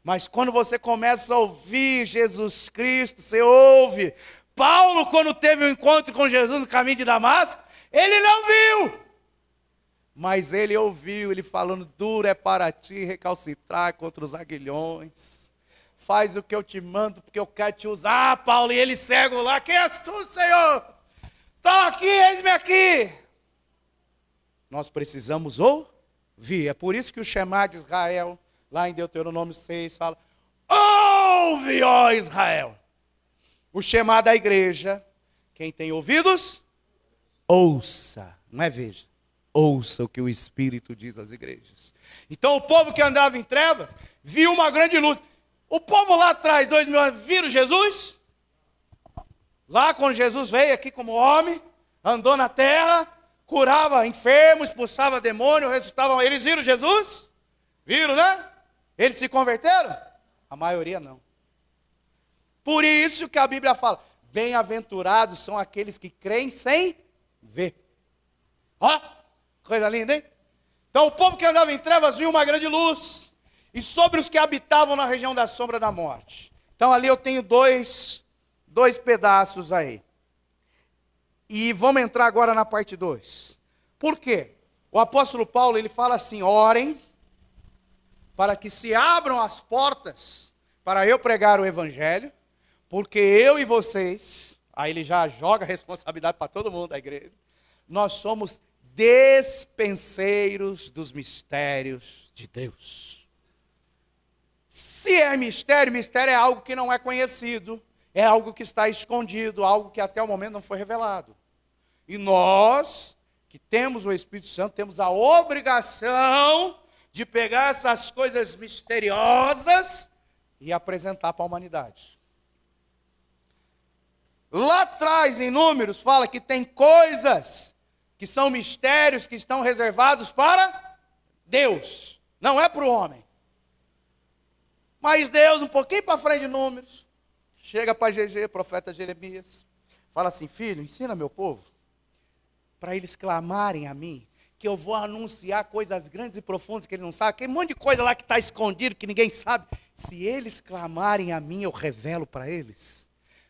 Mas quando você começa a ouvir Jesus Cristo, você ouve. Paulo, quando teve um encontro com Jesus no caminho de Damasco, ele não viu. Mas ele ouviu, ele falando, duro é para ti recalcitrar contra os aguilhões. Faz o que eu te mando, porque eu quero te usar, Paulo. E ele cego lá, quem és tu, Senhor? Estou aqui, eis-me aqui. Nós precisamos ouvir. É por isso que o Shema de Israel, lá em Deuteronômio 6, fala, ouve, ó Israel. O Shema da igreja, quem tem ouvidos, ouça. Não é veja. Ouça o que o Espírito diz às igrejas. Então o povo que andava em trevas, viu uma grande luz. O povo lá atrás, 2000 anos, viram Jesus? Lá quando Jesus veio aqui como homem, andou na terra, curava enfermos, expulsava demônio, ressuscitava. Eles viram Jesus? Viram, né? Eles se converteram? A maioria não. Por isso que a Bíblia fala, bem-aventurados são aqueles que creem sem ver. Ó, coisa linda, hein? Então o povo que andava em trevas viu uma grande luz. E sobre os que habitavam na região da sombra da morte. Então ali eu tenho dois pedaços aí. E vamos entrar agora na parte 2. Por quê? O apóstolo Paulo, ele fala assim: orem para que se abram as portas para eu pregar o evangelho, porque eu e vocês, aí ele já joga a responsabilidade para todo mundo da igreja, nós somos despenseiros dos mistérios de Deus. Se é mistério, mistério é algo que não é conhecido, é algo que está escondido, algo que até o momento não foi revelado. E nós, que temos o Espírito Santo, temos a obrigação de pegar essas coisas misteriosas e apresentar para a humanidade. Lá atrás, em Números, fala que tem coisas que são mistérios que estão reservados para Deus, não é para o homem. Mas Deus, um pouquinho para frente de Números, chega para GG, profeta Jeremias, fala assim: filho, ensina meu povo, para eles clamarem a mim, que eu vou anunciar coisas grandes e profundas que ele não sabe, aquele monte de coisa lá que está escondido, que ninguém sabe. Se eles clamarem a mim, eu revelo para eles.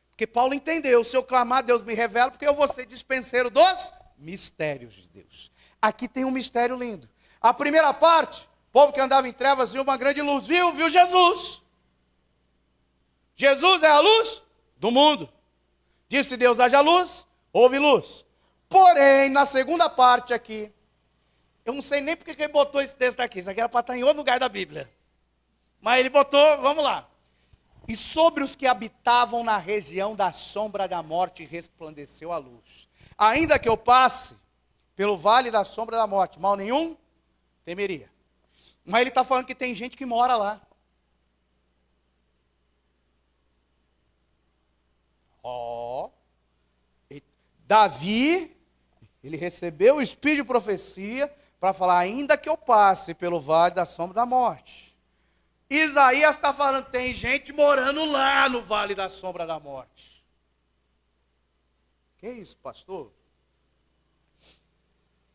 Porque Paulo entendeu, se eu clamar, Deus me revela, porque eu vou ser dispenseiro dos mistérios de Deus. Aqui tem um mistério lindo. A primeira parte, o povo que andava em trevas viu uma grande luz, viu Jesus. Jesus é a luz do mundo. Disse Deus: haja luz, houve luz. Porém, na segunda parte aqui, eu não sei nem porque ele botou esse texto aqui, isso aqui era para estar em outro lugar da Bíblia. Mas ele botou, vamos lá. E sobre os que habitavam na região da sombra da morte resplandeceu a luz. Ainda que eu passe pelo vale da sombra da morte, mal nenhum temeria. Mas ele está falando que tem gente que mora lá. Davi, ele recebeu o espírito de profecia para falar: ainda que eu passe pelo vale da sombra da morte. Isaías está falando: tem gente morando lá no vale da sombra da morte. Que isso, pastor?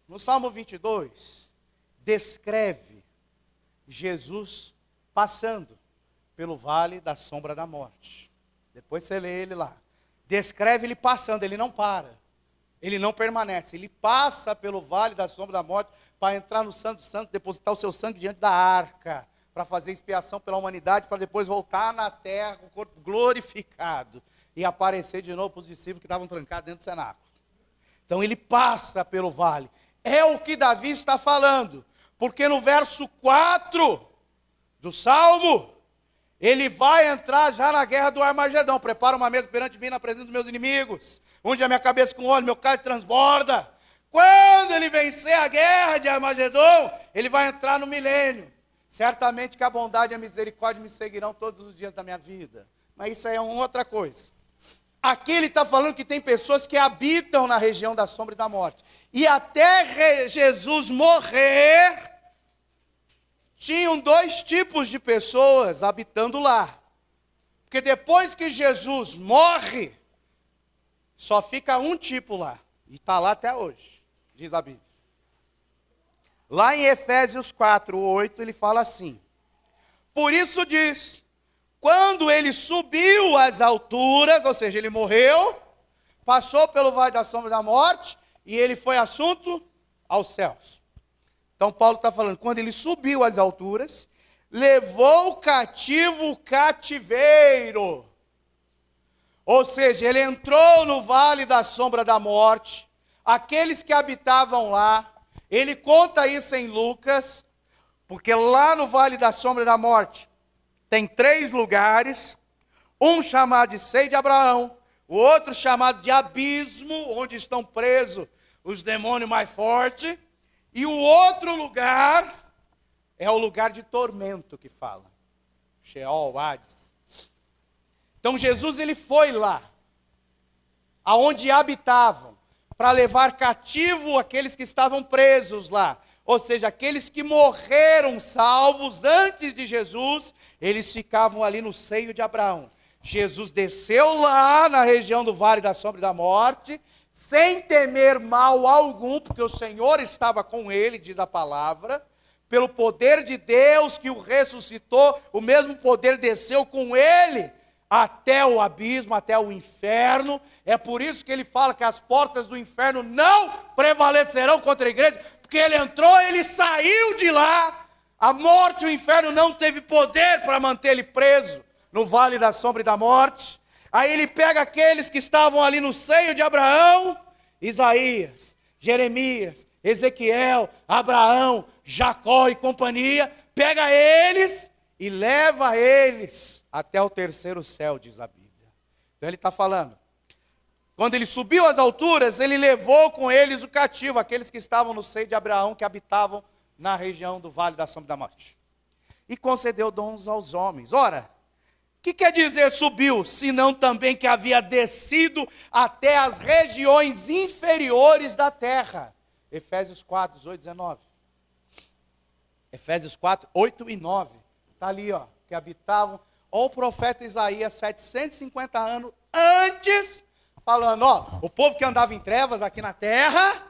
No Salmo 22, descreve Jesus passando pelo vale da sombra da morte. Depois você lê ele lá. Descreve ele passando, ele não para. Ele não permanece, ele passa pelo vale da sombra da morte para entrar no Santo dos Santos, depositar o seu sangue diante da arca, para fazer expiação pela humanidade, para depois voltar na terra com o corpo glorificado e aparecer de novo para os discípulos que estavam trancados dentro do cenáculo. Então ele passa pelo vale. É o que Davi está falando, porque no verso 4 do Salmo, ele vai entrar já na guerra do Armagedão. Prepara uma mesa perante mim na presença dos meus inimigos. Unge a minha cabeça com óleo, meu cálice transborda. Quando ele vencer a guerra de Armagedon, ele vai entrar no milênio. Certamente que a bondade e a misericórdia me seguirão todos os dias da minha vida. Mas isso aí é uma outra coisa. Aqui ele está falando que tem pessoas que habitam na região da sombra e da morte. E até Jesus morrer, tinham dois tipos de pessoas habitando lá. Porque depois que Jesus morre, só fica um tipo lá. E está lá até hoje, diz a Bíblia. Lá em Efésios 4:8, ele fala assim: por isso diz, quando ele subiu às alturas, ou seja, ele morreu, passou pelo vale da sombra da morte, e ele foi assunto aos céus. Então Paulo está falando, quando ele subiu às alturas, levou cativo o cativeiro. Ou seja, ele entrou no vale da sombra da morte, aqueles que habitavam lá. Ele conta isso em Lucas, porque lá no vale da sombra da morte tem 3 lugares, um chamado de Seio de Abraão, o outro chamado de Abismo, onde estão presos os demônios mais fortes, e o outro lugar é o lugar de tormento que fala, Sheol, Hades. Então Jesus ele foi lá, aonde habitavam, para levar cativo aqueles que estavam presos lá. Ou seja, aqueles que morreram salvos antes de Jesus, eles ficavam ali no seio de Abraão. Jesus desceu lá na região do vale da sombra da morte, sem temer mal algum, porque o Senhor estava com ele, diz a palavra. Pelo poder de Deus que o ressuscitou, o mesmo poder desceu com ele até o abismo, até o inferno. É por isso que ele fala que as portas do inferno não prevalecerão contra a igreja, porque ele entrou, ele saiu de lá. A morte, o inferno não teve poder para manter ele preso no vale da sombra e da morte. Aí ele pega aqueles que estavam ali no seio de Abraão, Isaías, Jeremias, Ezequiel, Abraão, Jacó e companhia, pega eles e leva eles até o terceiro céu, diz a Bíblia. Então ele está falando, quando ele subiu às alturas, ele levou com eles o cativo, aqueles que estavam no seio de Abraão, que habitavam na região do vale da sombra da morte. E concedeu dons aos homens. Ora, o que quer dizer subiu, senão também que havia descido até as regiões inferiores da terra? Efésios 4, 18, 19. Efésios 4, 8 e 9. Está ali, ó, que habitavam. Ó, o profeta Isaías, 750 anos antes, falando, ó, o povo que andava em trevas aqui na terra,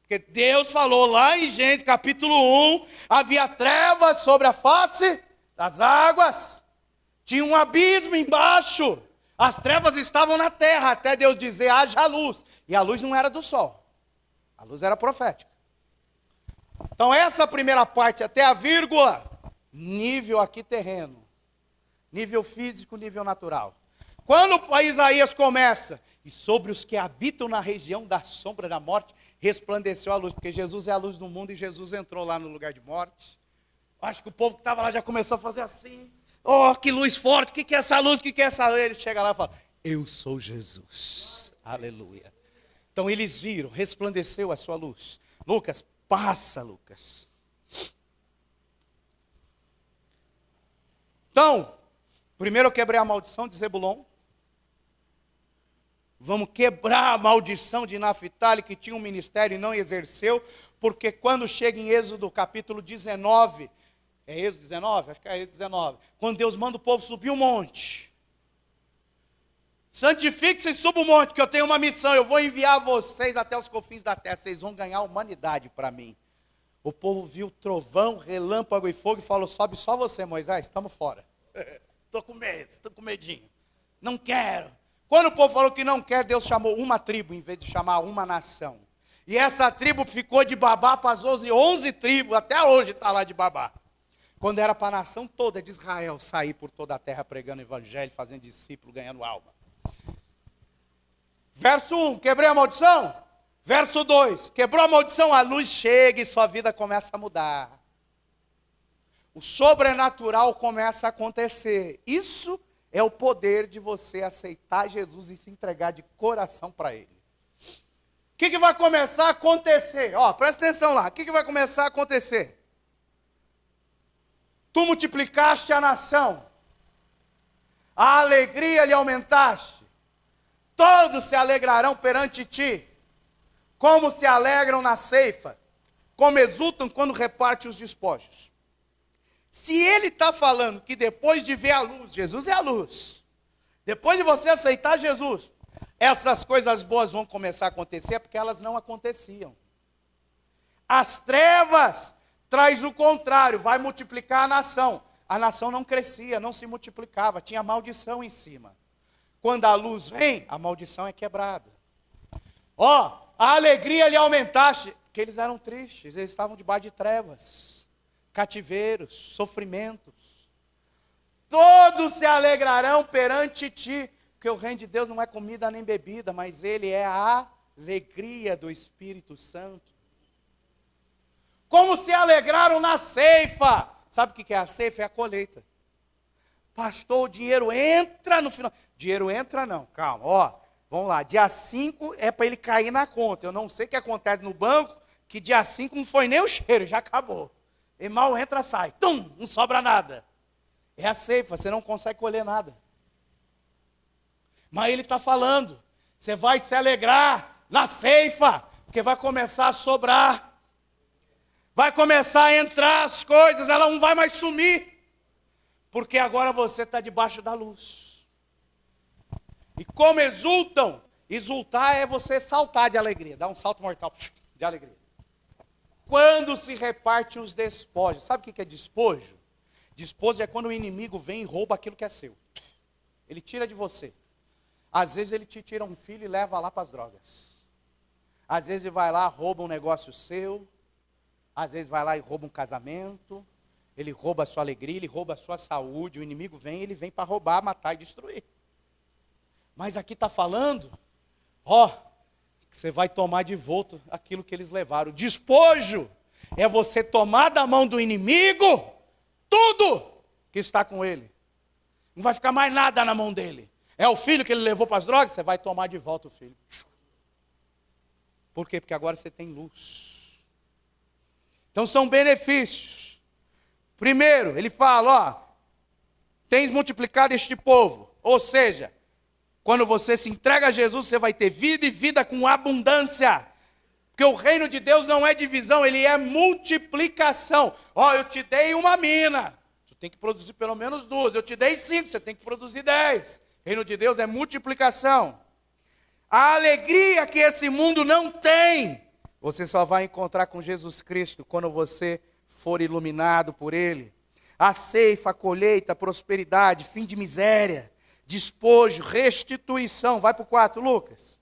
porque Deus falou lá em Gênesis capítulo 1, havia trevas sobre a face das águas, tinha um abismo embaixo, as trevas estavam na terra, até Deus dizer, haja luz, e a luz não era do sol, a luz era profética. Então essa primeira parte, até a vírgula, nível aqui terreno, nível físico, nível natural. Quando Isaías começa, e sobre os que habitam na região da sombra da morte, resplandeceu a luz, porque Jesus é a luz do mundo, e Jesus entrou lá no lugar de morte. Acho que o povo que estava lá já começou a fazer assim, oh, que luz forte, o que é essa luz, o que é essa luz? Ele chega lá e fala, eu sou Jesus, aleluia. Então eles viram, resplandeceu a sua luz. Lucas, passa Lucas. Então, primeiro eu quebrei a maldição de Zebulon. Vamos quebrar a maldição de Naphtali, que tinha um ministério e não exerceu, porque quando chega em Êxodo capítulo 19, é Êxodo 19? Acho que é Êxodo 19. Quando Deus manda o povo subir um monte. Santifique-se e suba o monte, que eu tenho uma missão, eu vou enviar vocês até os confins da terra, vocês vão ganhar a humanidade para mim. O povo viu trovão, relâmpago e fogo e falou, sobe só você, Moisés, estamos fora. Estou com medo, estou com medinho. Não quero. Quando o povo falou que não quer, Deus chamou uma tribo, em vez de chamar uma nação. E essa tribo ficou de babá para as 11 tribos, até hoje está lá de babá. Quando era para a nação toda de Israel sair por toda a terra pregando o evangelho, fazendo discípulo, ganhando alma. Verso 1, quebrei a maldição? Verso 2, quebrou a maldição, a luz chega e sua vida começa a mudar. O sobrenatural começa a acontecer. Isso é o poder de você aceitar Jesus e se entregar de coração para Ele. O que vai começar a acontecer? Ó, presta atenção lá, o que vai começar a acontecer? Tu multiplicaste a nação, a alegria lhe aumentaste, todos se alegrarão perante ti, como se alegram na ceifa, como exultam quando reparte os despojos. Se ele está falando que depois de ver a luz, Jesus é a luz, depois de você aceitar Jesus, essas coisas boas vão começar a acontecer, porque elas não aconteciam. As trevas traz o contrário, vai multiplicar a nação. A nação não crescia, não se multiplicava, tinha maldição em cima. Quando a luz vem, a maldição é quebrada. Ó, a alegria lhe aumentaste, porque eles eram tristes, eles estavam debaixo de trevas, cativeiros, sofrimentos. Todos se alegrarão perante ti, porque o reino de Deus não é comida nem bebida, mas ele é a alegria do Espírito Santo. Como se alegraram na ceifa. Sabe o que é a ceifa? É a colheita. Pastor, o dinheiro entra no final. Dinheiro entra não, calma. Ó, vamos lá, dia 5 é para ele cair na conta. Eu não sei o que acontece no banco, que dia 5 não foi nem o cheiro, já acabou. E mal entra, sai. Tum, não sobra nada. É a ceifa, você não consegue colher nada. Mas ele está falando, você vai se alegrar na ceifa, porque vai começar a sobrar. Vai começar a entrar as coisas, ela não vai mais sumir. Porque agora você está debaixo da luz. E como exultam, exultar é você saltar de alegria, dar um salto mortal de alegria. Quando se reparte os despojos, sabe o que é despojo? Despojo é quando o inimigo vem e rouba aquilo que é seu. Ele tira de você. Às vezes ele te tira um filho e leva lá para as drogas. Às vezes ele vai lá, rouba um negócio seu. Às vezes vai lá e rouba um casamento. Ele rouba a sua alegria, ele rouba a sua saúde. O inimigo vem, ele vem para roubar, matar e destruir. Mas aqui está falando, que você vai tomar de volta aquilo que eles levaram. O despojo é você tomar da mão do inimigo tudo que está com ele. Não vai ficar mais nada na mão dele. É o filho que ele levou para as drogas, você vai tomar de volta o filho. Por quê? Porque agora você tem luz. Então são benefícios. Primeiro, ele fala, tens multiplicado este povo. Ou seja, quando você se entrega a Jesus, você vai ter vida e vida com abundância. Porque o reino de Deus não é divisão, ele é multiplicação. Eu te dei uma mina, tu tem que produzir pelo menos 2. Eu te dei 5, você tem que produzir 10. O reino de Deus é multiplicação. A alegria que esse mundo não tem, você só vai encontrar com Jesus Cristo quando você for iluminado por Ele. A ceifa, a colheita, a prosperidade, fim de miséria, despojo, restituição. Vai para o 4, Lucas.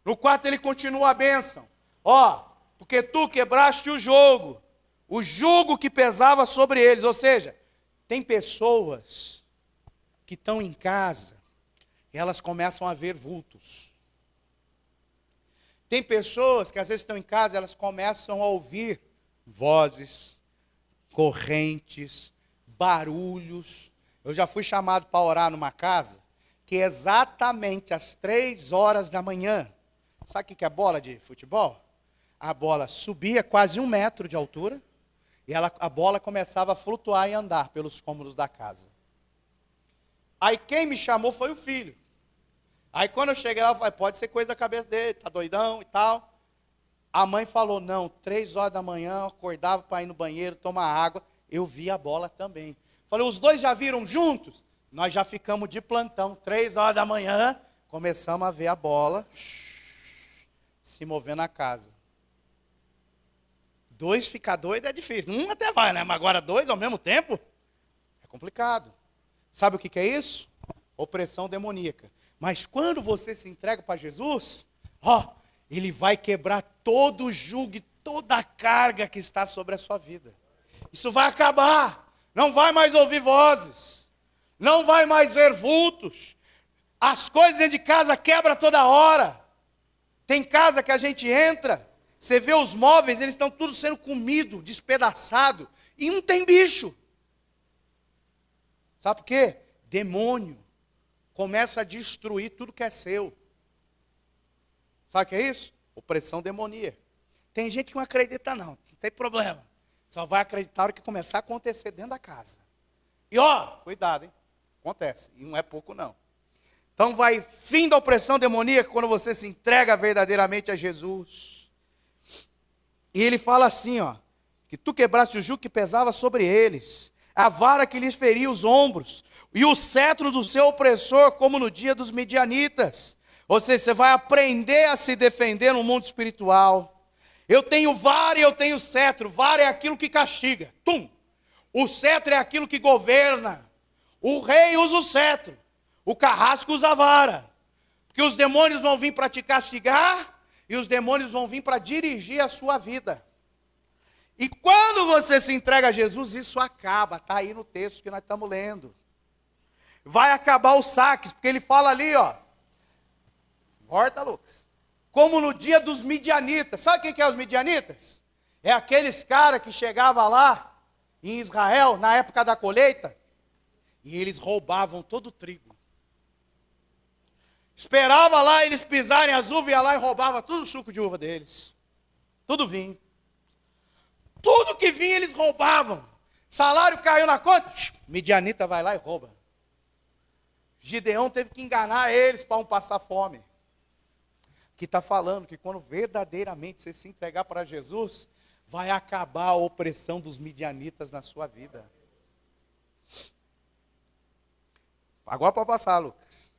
No 4 ele continua a bênção. Porque tu quebraste o jugo que pesava sobre eles. Ou seja, tem pessoas que estão em casa e elas começam a ver vultos. Tem pessoas que às vezes estão em casa e elas começam a ouvir vozes, correntes, barulhos. Eu já fui chamado para orar numa casa que exatamente às 3 horas da manhã, sabe o que é bola de futebol? A bola subia quase 1 metro de altura e a bola começava a flutuar e andar pelos cômodos da casa. Aí quem me chamou foi o filho. Aí quando eu cheguei lá, eu falei, pode ser coisa da cabeça dele, tá doidão e tal. A mãe falou, não, 3 horas da manhã, eu acordava para ir no banheiro, tomar água, eu vi a bola também. Falei, os dois já viram juntos? Nós já ficamos de plantão, 3 horas da manhã, começamos a ver a bola se movendo na casa. 2 ficar doido é difícil, 1 até vai, né? Mas agora 2 ao mesmo tempo, é complicado. Sabe o que é isso? Opressão demoníaca. Mas quando você se entrega para Jesus, Ele vai quebrar todo o jugo e toda a carga que está sobre a sua vida. Isso vai acabar. Não vai mais ouvir vozes. Não vai mais ver vultos. As coisas dentro de casa quebram toda hora. Tem casa que a gente entra, você vê os móveis, eles estão tudo sendo comido, despedaçado, e não tem bicho. Sabe por quê? Demônio começa a destruir tudo que é seu. Sabe o que é isso? Opressão demoníaca. Tem gente que não acredita não tem problema. Só vai acreditar na hora que começar a acontecer dentro da casa. E cuidado, hein? Acontece, e não é pouco não. Então vai fim da opressão demoníaca quando você se entrega verdadeiramente a Jesus. E ele fala assim, que tu quebraste o jugo que pesava sobre eles, a vara que lhes feria os ombros, e o cetro do seu opressor, como no dia dos midianitas. Ou seja, você vai aprender a se defender no mundo espiritual. Eu tenho vara e eu tenho cetro. Vara é aquilo que castiga. O cetro é aquilo que governa. O rei usa o cetro. O carrasco usa a vara. Porque os demônios vão vir para te castigar e os demônios vão vir para dirigir a sua vida. E quando você se entrega a Jesus, isso acaba. Está aí no texto que nós estamos lendo. Vai acabar os saques, porque ele fala ali, Volta, Lucas. Como no dia dos midianitas. Sabe quem que é os midianitas? É aqueles caras que chegavam lá em Israel, na época da colheita, e eles roubavam todo o trigo. Esperava lá eles pisarem as uvas, ia lá e roubava todo o suco de uva deles. Tudo vinho. Tudo que vinha eles roubavam. Salário caiu na conta, midianita vai lá e rouba. Gideão teve que enganar eles para não passar fome. Que está falando que quando verdadeiramente você se entregar para Jesus, vai acabar a opressão dos midianitas na sua vida. Agora para passar, Lucas.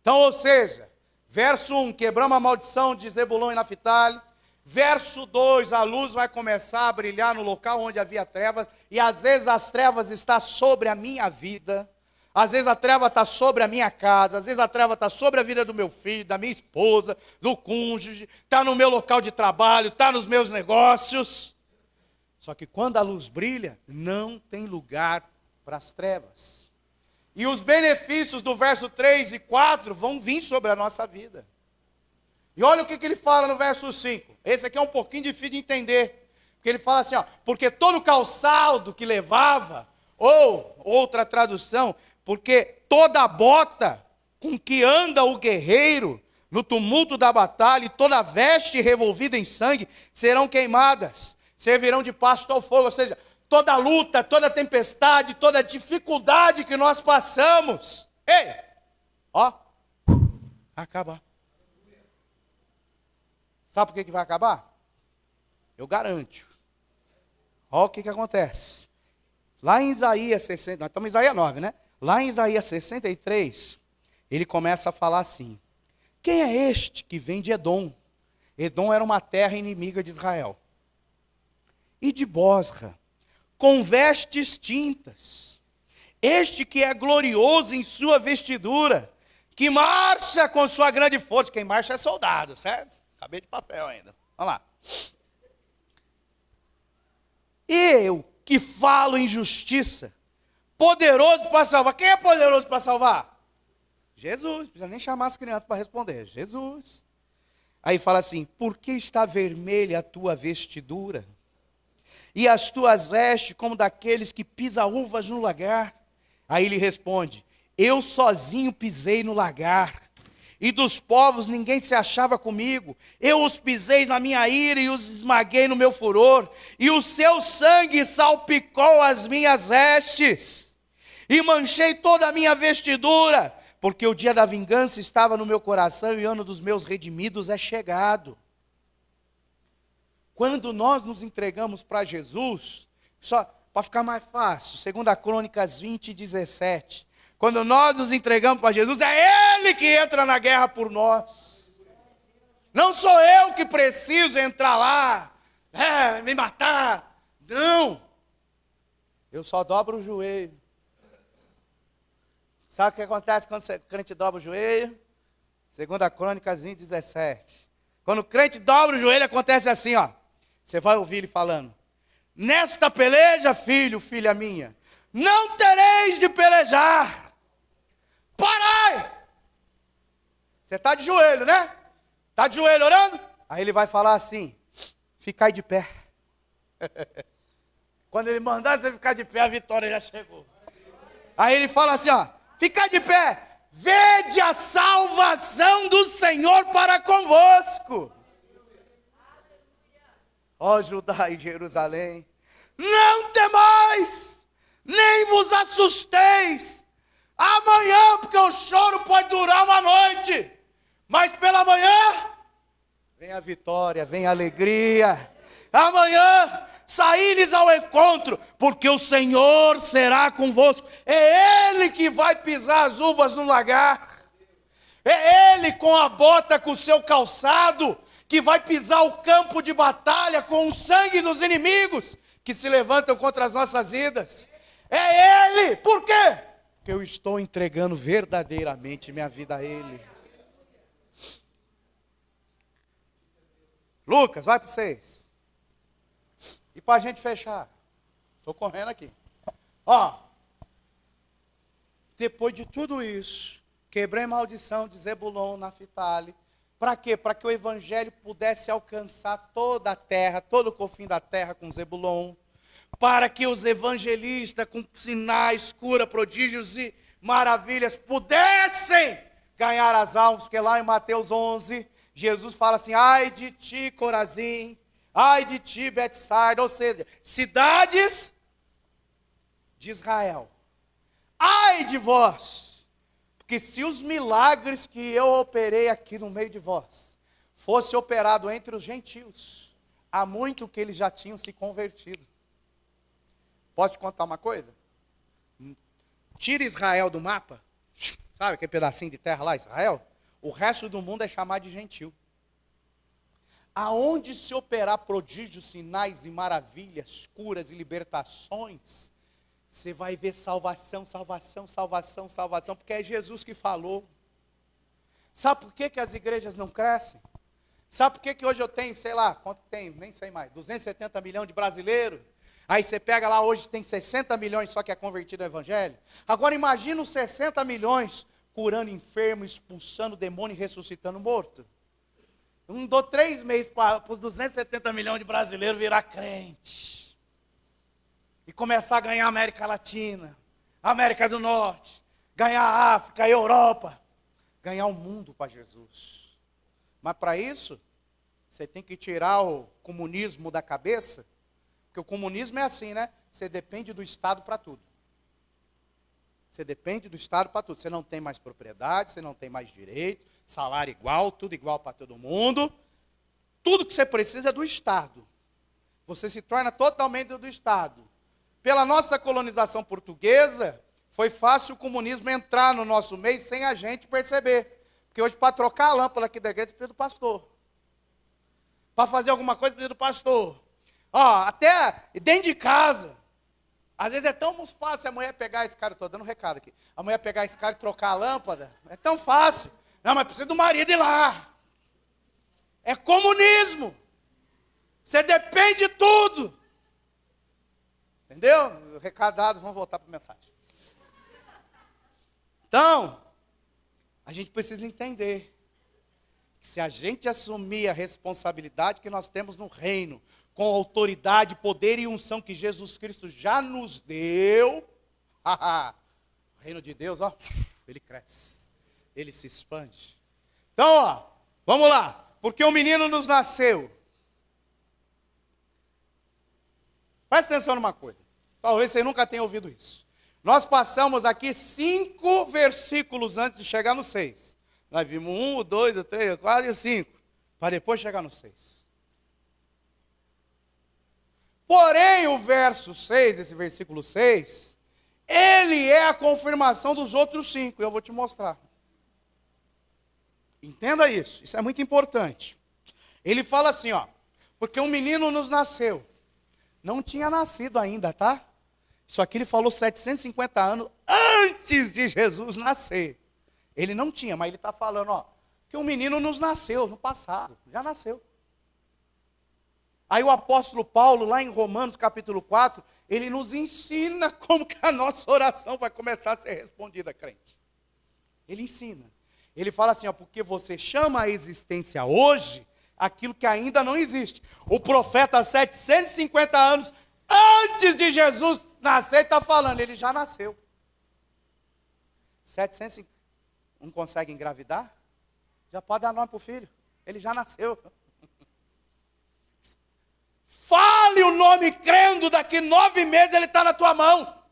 Então, ou seja, verso 1, quebramos a maldição de Zebulon e Naphtali. Verso 2, a luz vai começar a brilhar no local onde havia trevas, e às vezes as trevas estão sobre a minha vida. Às vezes a treva está sobre a minha casa, às vezes a treva está sobre a vida do meu filho, da minha esposa, do cônjuge, está no meu local de trabalho, está nos meus negócios. Só que quando a luz brilha, não tem lugar para as trevas. E os benefícios do verso 3 e 4 vão vir sobre a nossa vida. E olha o que ele fala no verso 5. Esse aqui é um pouquinho difícil de entender. Porque ele fala assim, ó, porque todo calçado que levava, ou outra tradução, porque toda bota com que anda o guerreiro no tumulto da batalha e toda veste revolvida em sangue serão queimadas, servirão de pasto ao fogo. Ou seja, toda luta, toda tempestade, toda dificuldade que nós passamos, ei, ó, acabar. Sabe por que vai acabar? Eu garanto. Olha o que acontece. Lá em Isaías 60, nós estamos em Isaías 9, né? Lá em Isaías 63, ele começa a falar assim: quem é este que vem de Edom? Edom era uma terra inimiga de Israel. E de Bosra, com vestes tintas. Este que é glorioso em sua vestidura, que marcha com sua grande força. Quem marcha é soldado, certo? Acabei de papel ainda. Vamos lá. Eu que falo em justiça, poderoso para salvar. Quem é poderoso para salvar? Jesus. Não precisa nem chamar as crianças para responder. Jesus. Aí fala assim: por que está vermelha a tua vestidura? E as tuas vestes como daqueles que pisam uvas no lagar? Aí ele responde: eu sozinho pisei no lagar, e dos povos ninguém se achava comigo. Eu os pisei na minha ira e os esmaguei no meu furor, e o seu sangue salpicou as minhas vestes, e manchei toda a minha vestidura, porque o dia da vingança estava no meu coração, e o ano dos meus redimidos é chegado. Quando nós nos entregamos para Jesus, só para ficar mais fácil, 2 Crônicas 20, 17. Quando nós nos entregamos para Jesus, é Ele que entra na guerra por nós. Não sou eu que preciso entrar lá, me matar. Não. Eu só dobro o joelho. Sabe o que acontece quando o crente dobra o joelho? 2 Crônicas 20, 17. Quando o crente dobra o joelho, acontece assim, ó. Você vai ouvir ele falando: nesta peleja, filho, filha minha, não tereis de pelejar. Parai! Você está de joelho, né? Está de joelho orando? Aí ele vai falar assim: ficai de pé. Quando ele mandar você ficar de pé, a vitória já chegou. Aí ele fala assim, ó: ficai de pé, vede a salvação do Senhor para convosco. Ó Judá e Jerusalém, não temais, nem vos assusteis. Amanhã, porque o choro pode durar uma noite, mas pela manhã, vem a vitória, vem a alegria. Amanhã, saí-lhes ao encontro, porque o Senhor será convosco. É Ele que vai pisar as uvas no lagar. É Ele com a bota, com o seu calçado, que vai pisar o campo de batalha com o sangue dos inimigos que se levantam contra as nossas vidas. É Ele. Por quê? Porque eu estou entregando verdadeiramente minha vida a Ele. Lucas, vai para vocês. E para a gente fechar. Estou correndo aqui. Ó. Depois de tudo isso, quebrei a maldição de Zebulon, Naftali. Para quê? Para que o evangelho pudesse alcançar toda a terra, todo o confim da terra com Zebulon. Para que os evangelistas com sinais, cura, prodígios e maravilhas pudessem ganhar as almas. Porque lá em Mateus 11, Jesus fala assim: ai de ti, Corazim, ai de ti, Betsaida, ou seja, cidades de Israel. Ai de vós! Porque se os milagres que eu operei aqui no meio de vós, fosse operado entre os gentios, há muito que eles já tinham se convertido. Posso te contar uma coisa? Tira Israel do mapa, sabe aquele pedacinho de terra lá, Israel? O resto do mundo é chamado de gentil. Aonde se operar prodígios, sinais e maravilhas, curas e libertações, você vai ver salvação, salvação, salvação, salvação, porque é Jesus que falou. Sabe por que as igrejas não crescem? Sabe por que hoje eu tenho, sei lá, quanto tem, nem sei mais, 270 milhões de brasileiros? Aí você pega lá, hoje tem 60 milhões só que é convertido ao evangelho. Agora imagina os 60 milhões curando enfermo, expulsando demônio e ressuscitando morto. Não dou 3 meses para os 270 milhões de brasileiros virar crente. E começar a ganhar a América Latina, a América do Norte, ganhar a África, a Europa. Ganhar o mundo para Jesus. Mas para isso, você tem que tirar o comunismo da cabeça. Porque o comunismo é assim, né? Você depende do Estado para tudo. Você depende do Estado para tudo. Você não tem mais propriedade, você não tem mais direito, salário igual, tudo igual para todo mundo. Tudo que você precisa é do Estado. Você se torna totalmente do Estado. Pela nossa colonização portuguesa, foi fácil o comunismo entrar no nosso meio sem a gente perceber. Porque hoje, para trocar a lâmpada aqui da igreja, precisa do pastor. Para fazer alguma coisa, precisa do pastor. Ó, até dentro de casa. Às vezes é tão fácil a mulher pegar esse cara, estou dando um recado aqui. A mulher pegar esse cara e trocar a lâmpada. É tão fácil. Não, mas precisa do marido ir lá. É comunismo. Você depende de tudo. Entendeu? Recado dado, vamos voltar para a mensagem. Então, a gente precisa entender que se a gente assumir a responsabilidade que nós temos no reino, com autoridade, poder e unção que Jesus Cristo já nos deu, o reino de Deus, ó, ele cresce, ele se expande. Então, ó, vamos lá, porque um menino nos nasceu. Presta atenção numa coisa, talvez você nunca tenha ouvido isso. Nós passamos aqui 5 versículos antes de chegar no 6. Nós vimos 1, 2, 3, 4 e 5. Para depois chegar no 6. Porém, o verso 6, esse versículo 6, ele é a confirmação dos outros 5. Eu vou te mostrar. Entenda isso. Isso é muito importante. Ele fala assim, ó. Porque um menino nos nasceu. Não tinha nascido ainda, tá? Isso aqui ele falou 750 anos antes de Jesus nascer. Ele não tinha, mas ele está falando, ó, que um menino nos nasceu no passado, já nasceu. Aí o apóstolo Paulo, lá em Romanos capítulo 4, ele nos ensina como que a nossa oração vai começar a ser respondida, crente. Ele ensina. Ele fala assim, ó, porque você chama a existência hoje aquilo que ainda não existe. O profeta, 750 anos antes de Jesus nascer, está falando, ele já nasceu. 750. Não consegue engravidar? Já pode dar nome para o filho. Ele já nasceu. Fale o nome crendo, daqui 9 meses ele está na tua mão.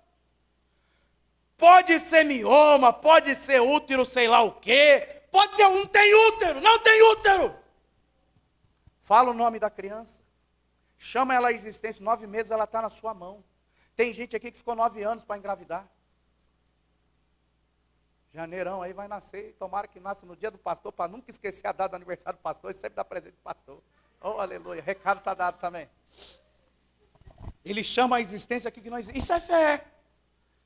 Pode ser mioma, pode ser útero, sei lá o quê. Pode ser, não tem útero, não tem útero. Fala o nome da criança. Chama ela à existência, 9 meses ela está na sua mão. Tem gente aqui que ficou 9 anos para engravidar. Janeirão aí vai nascer, tomara que nasça no dia do pastor, para nunca esquecer a data do aniversário do pastor, e sempre dá presente do pastor. Oh, aleluia, recado está dado também. Ele chama a existência aqui que não existe. Isso é fé.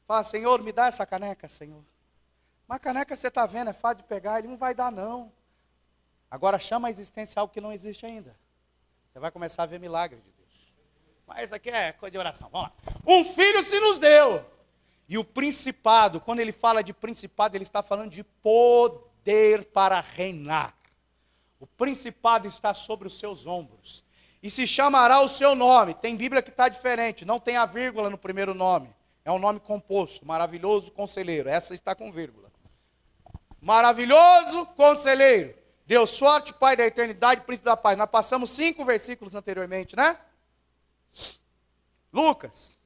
Fala, Senhor, me dá essa caneca, Senhor. Mas a caneca você está vendo, é fácil de pegar, ele não vai dar não. Agora chama a existência algo que não existe ainda. Você vai começar a ver milagre de Deus. Mas isso aqui é coisa de oração, vamos lá. Um filho se nos deu. E o principado, quando ele fala de principado, ele está falando de poder para reinar. O principado está sobre os seus ombros. E se chamará o seu nome. Tem Bíblia que está diferente, não tem a vírgula no primeiro nome. É um nome composto, maravilhoso conselheiro. Essa está com vírgula. Maravilhoso conselheiro. Deus forte, Pai da eternidade, Príncipe da paz. Nós passamos 5 versículos anteriormente, né? Lucas,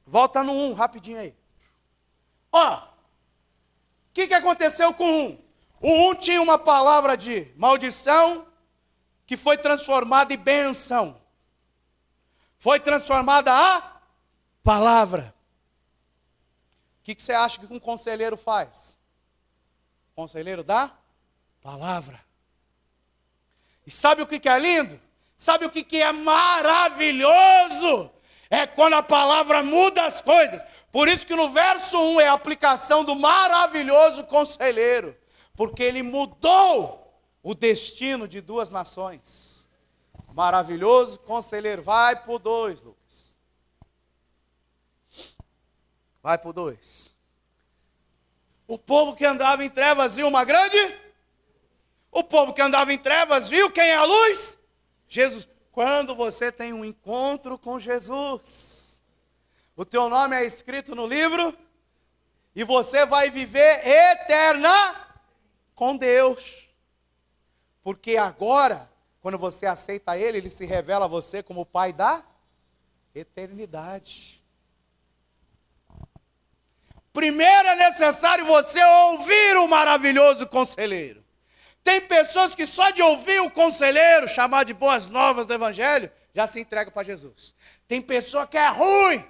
volta no 1, rapidinho aí. Ó, o que aconteceu com o 1? O 1 tinha uma palavra de maldição que foi transformada em bênção. Foi transformada a palavra. O que você acha que um conselheiro faz? Conselheiro dá palavra. E sabe o que é lindo? Sabe o que é maravilhoso? É quando a palavra muda as coisas. Por isso que no verso 1 é a aplicação do maravilhoso conselheiro. Porque ele mudou o destino de duas nações. Maravilhoso conselheiro. Vai para o 2, Lucas. Vai para o 2. O povo que andava em trevas viu uma grande... O povo que andava em trevas viu quem é a luz? Jesus. Quando você tem um encontro com Jesus, o teu nome é escrito no livro e você vai viver eterna com Deus. Porque agora, quando você aceita Ele, Ele se revela a você como o Pai da eternidade. Primeiro é necessário você ouvir o maravilhoso conselheiro. Tem pessoas que só de ouvir o conselheiro, chamar de boas novas do Evangelho, já se entrega para Jesus. Tem pessoa que é ruim,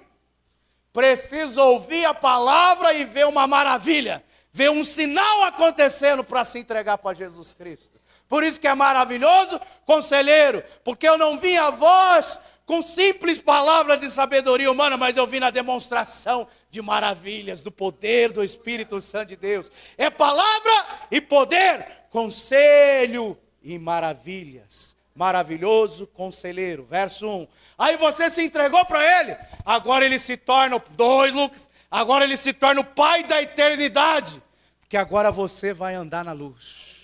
precisa ouvir a palavra e ver uma maravilha, ver um sinal acontecendo para se entregar para Jesus Cristo. Por isso que é maravilhoso conselheiro, porque eu não vim a vós com simples palavras de sabedoria humana, mas eu vim na demonstração de maravilhas, do poder do Espírito Santo de Deus. É palavra e poder, conselho e maravilhas. Maravilhoso conselheiro. Verso 1. Aí você se entregou para ele. Agora ele se torna, 2 Lucas, agora ele se torna o Pai da eternidade. Porque agora você vai andar na luz.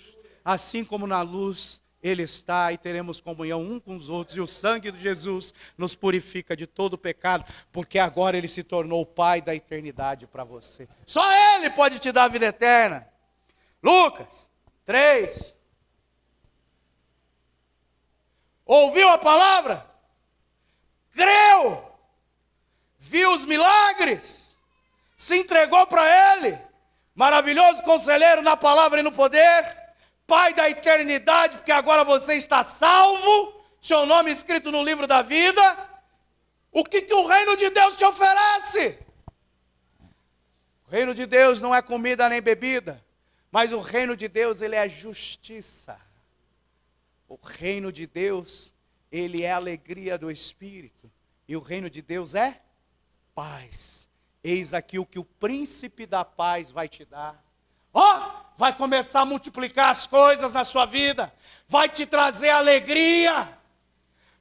Assim como na luz Ele está, e teremos comunhão um com os outros, e o sangue de Jesus nos purifica de todo pecado, porque agora Ele se tornou o Pai da eternidade para você. Só Ele pode te dar a vida eterna. Lucas 3. Ouviu a palavra? Creu? Viu os milagres? Se entregou para Ele? Maravilhoso conselheiro na palavra e no poder? Pai da eternidade, porque agora você está salvo, seu nome escrito no livro da vida. O que o reino de Deus te oferece? O reino de Deus não é comida nem bebida, mas o reino de Deus, ele é justiça. O reino de Deus, ele é a alegria do Espírito, e o reino de Deus é paz. Eis aqui o que o príncipe da paz vai te dar. Vai começar a multiplicar as coisas na sua vida, vai te trazer alegria,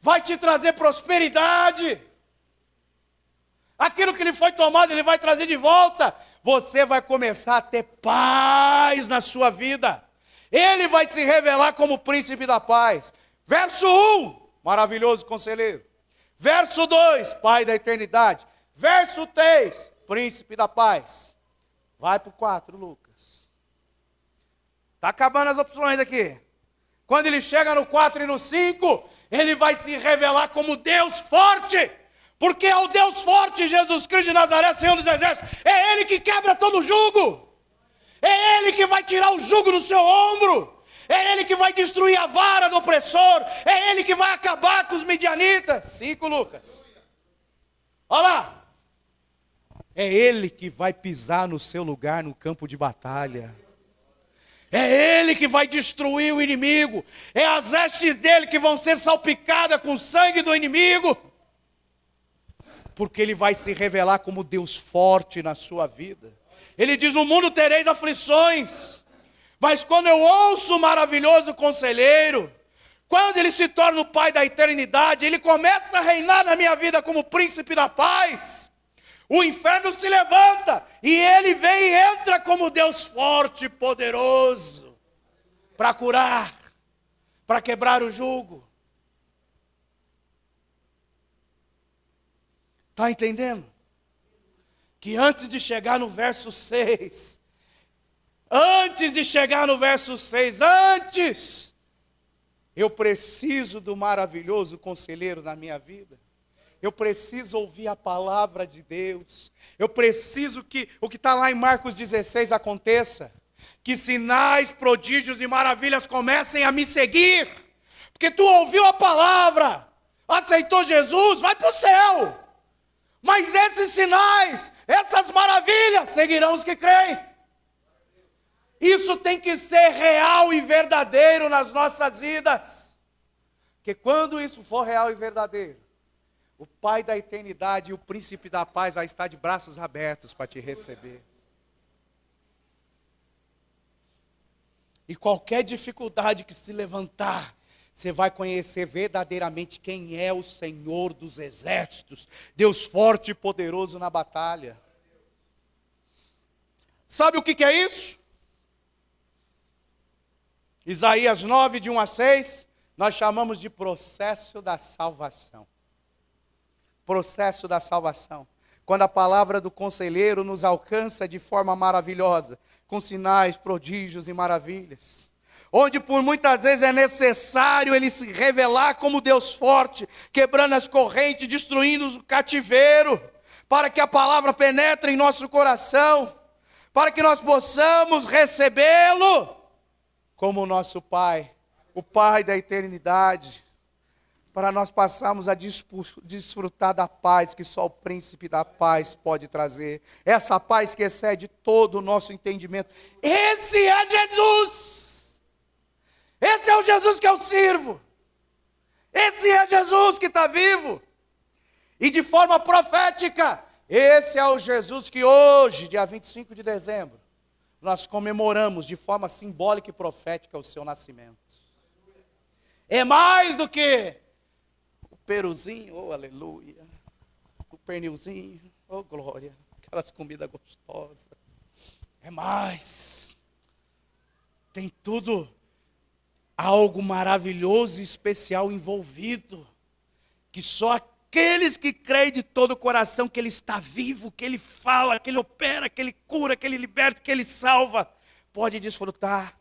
vai te trazer prosperidade. Aquilo que lhe foi tomado, Ele vai trazer de volta. Você vai começar a ter paz na sua vida. Ele vai se revelar como o príncipe da paz. Verso 1, maravilhoso conselheiro. Verso 2, Pai da eternidade. Verso 3, príncipe da paz. Vai para o 4, Lucas. Está acabando as opções aqui. Quando ele chega no 4 e no 5, ele vai se revelar como Deus forte. Porque é o Deus forte, Jesus Cristo de Nazaré, Senhor dos Exércitos. É Ele que quebra todo jugo. É Ele que vai tirar o jugo do seu ombro. É Ele que vai destruir a vara do opressor. É Ele que vai acabar com os midianitas. 5, Lucas. Olha lá. É Ele que vai pisar no seu lugar no campo de batalha. É Ele que vai destruir o inimigo. É as vestes dele que vão ser salpicadas com o sangue do inimigo. Porque Ele vai se revelar como Deus forte na sua vida. Ele diz, no mundo tereis aflições. Mas quando eu ouço o maravilhoso conselheiro, quando Ele se torna o Pai da eternidade, Ele começa a reinar na minha vida como príncipe da paz. O inferno se levanta e Ele vem e entra como Deus forte e poderoso para curar, para quebrar o jugo. Está entendendo? Que antes de chegar no verso 6, eu preciso do maravilhoso conselheiro na minha vida. Eu preciso ouvir a palavra de Deus. Eu preciso que o que está lá em Marcos 16 aconteça. Que sinais, prodígios e maravilhas comecem a me seguir. Porque tu ouviu a palavra, aceitou Jesus, vai para o céu. Mas esses sinais, essas maravilhas seguirão os que creem. Isso tem que ser real e verdadeiro nas nossas vidas. Porque quando isso for real e verdadeiro, O Pai da eternidade e o Príncipe da paz vai estar de braços abertos para te receber. E qualquer dificuldade que se levantar, você vai conhecer verdadeiramente quem é o Senhor dos exércitos, Deus forte e poderoso na batalha. Sabe o que é isso? Isaías 9, de 1 a 6, nós chamamos de processo da salvação. Processo da salvação. Quando a palavra do conselheiro nos alcança de forma maravilhosa, com sinais, prodígios e maravilhas. Onde por muitas vezes é necessário ele se revelar como Deus forte, quebrando as correntes, destruindo o cativeiro, para que a palavra penetre em nosso coração, para que nós possamos recebê-lo como o nosso Pai, o Pai da eternidade, para nós passarmos a desfrutar da paz que só o príncipe da paz pode trazer. Essa paz que excede todo o nosso entendimento. Esse é Jesus! Esse é o Jesus que eu sirvo! Esse é Jesus que está vivo! E de forma profética, esse é o Jesus que hoje, dia 25 de dezembro, nós comemoramos de forma simbólica e profética o seu nascimento. É mais do que o peruzinho, oh aleluia, o pernilzinho, oh glória, aquelas comidas gostosas. É mais. Tem tudo, algo maravilhoso e especial envolvido, que só aqueles que creem de todo o coração que Ele está vivo, que Ele fala, que Ele opera, que Ele cura, que Ele liberta, que Ele salva, pode desfrutar.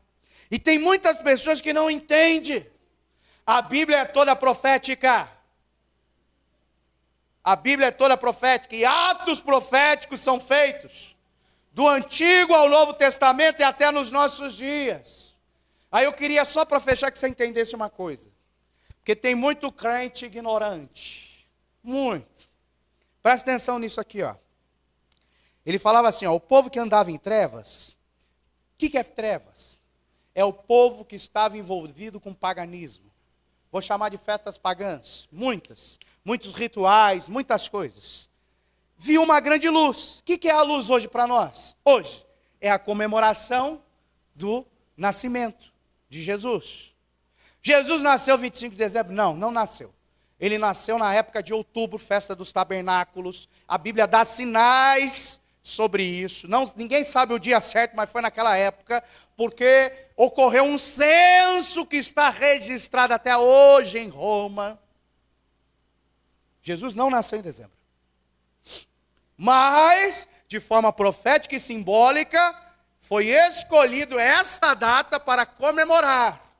E tem muitas pessoas que não entendem. A Bíblia é toda profética. A Bíblia é toda profética. E atos proféticos são feitos do Antigo ao Novo Testamento e até nos nossos dias. Aí eu queria só para fechar que você entendesse uma coisa. Porque tem muito crente ignorante. Muito. Presta atenção nisso aqui, ó. Ele falava assim, ó, o povo que andava em trevas. O que é trevas? É o povo que estava envolvido com paganismo. Vou chamar de festas pagãs, muitos rituais, muitas coisas. Viu uma grande luz. O que é a luz hoje para nós? Hoje é a comemoração do nascimento de Jesus. Jesus nasceu 25 de dezembro? Não nasceu. Ele nasceu na época de outubro, festa dos tabernáculos. A Bíblia dá sinais sobre isso. Ninguém sabe o dia certo, mas foi naquela época, porque ocorreu um censo que está registrado até hoje em Roma. Jesus não nasceu em dezembro. Mas, de forma profética e simbólica, foi escolhido esta data para comemorar.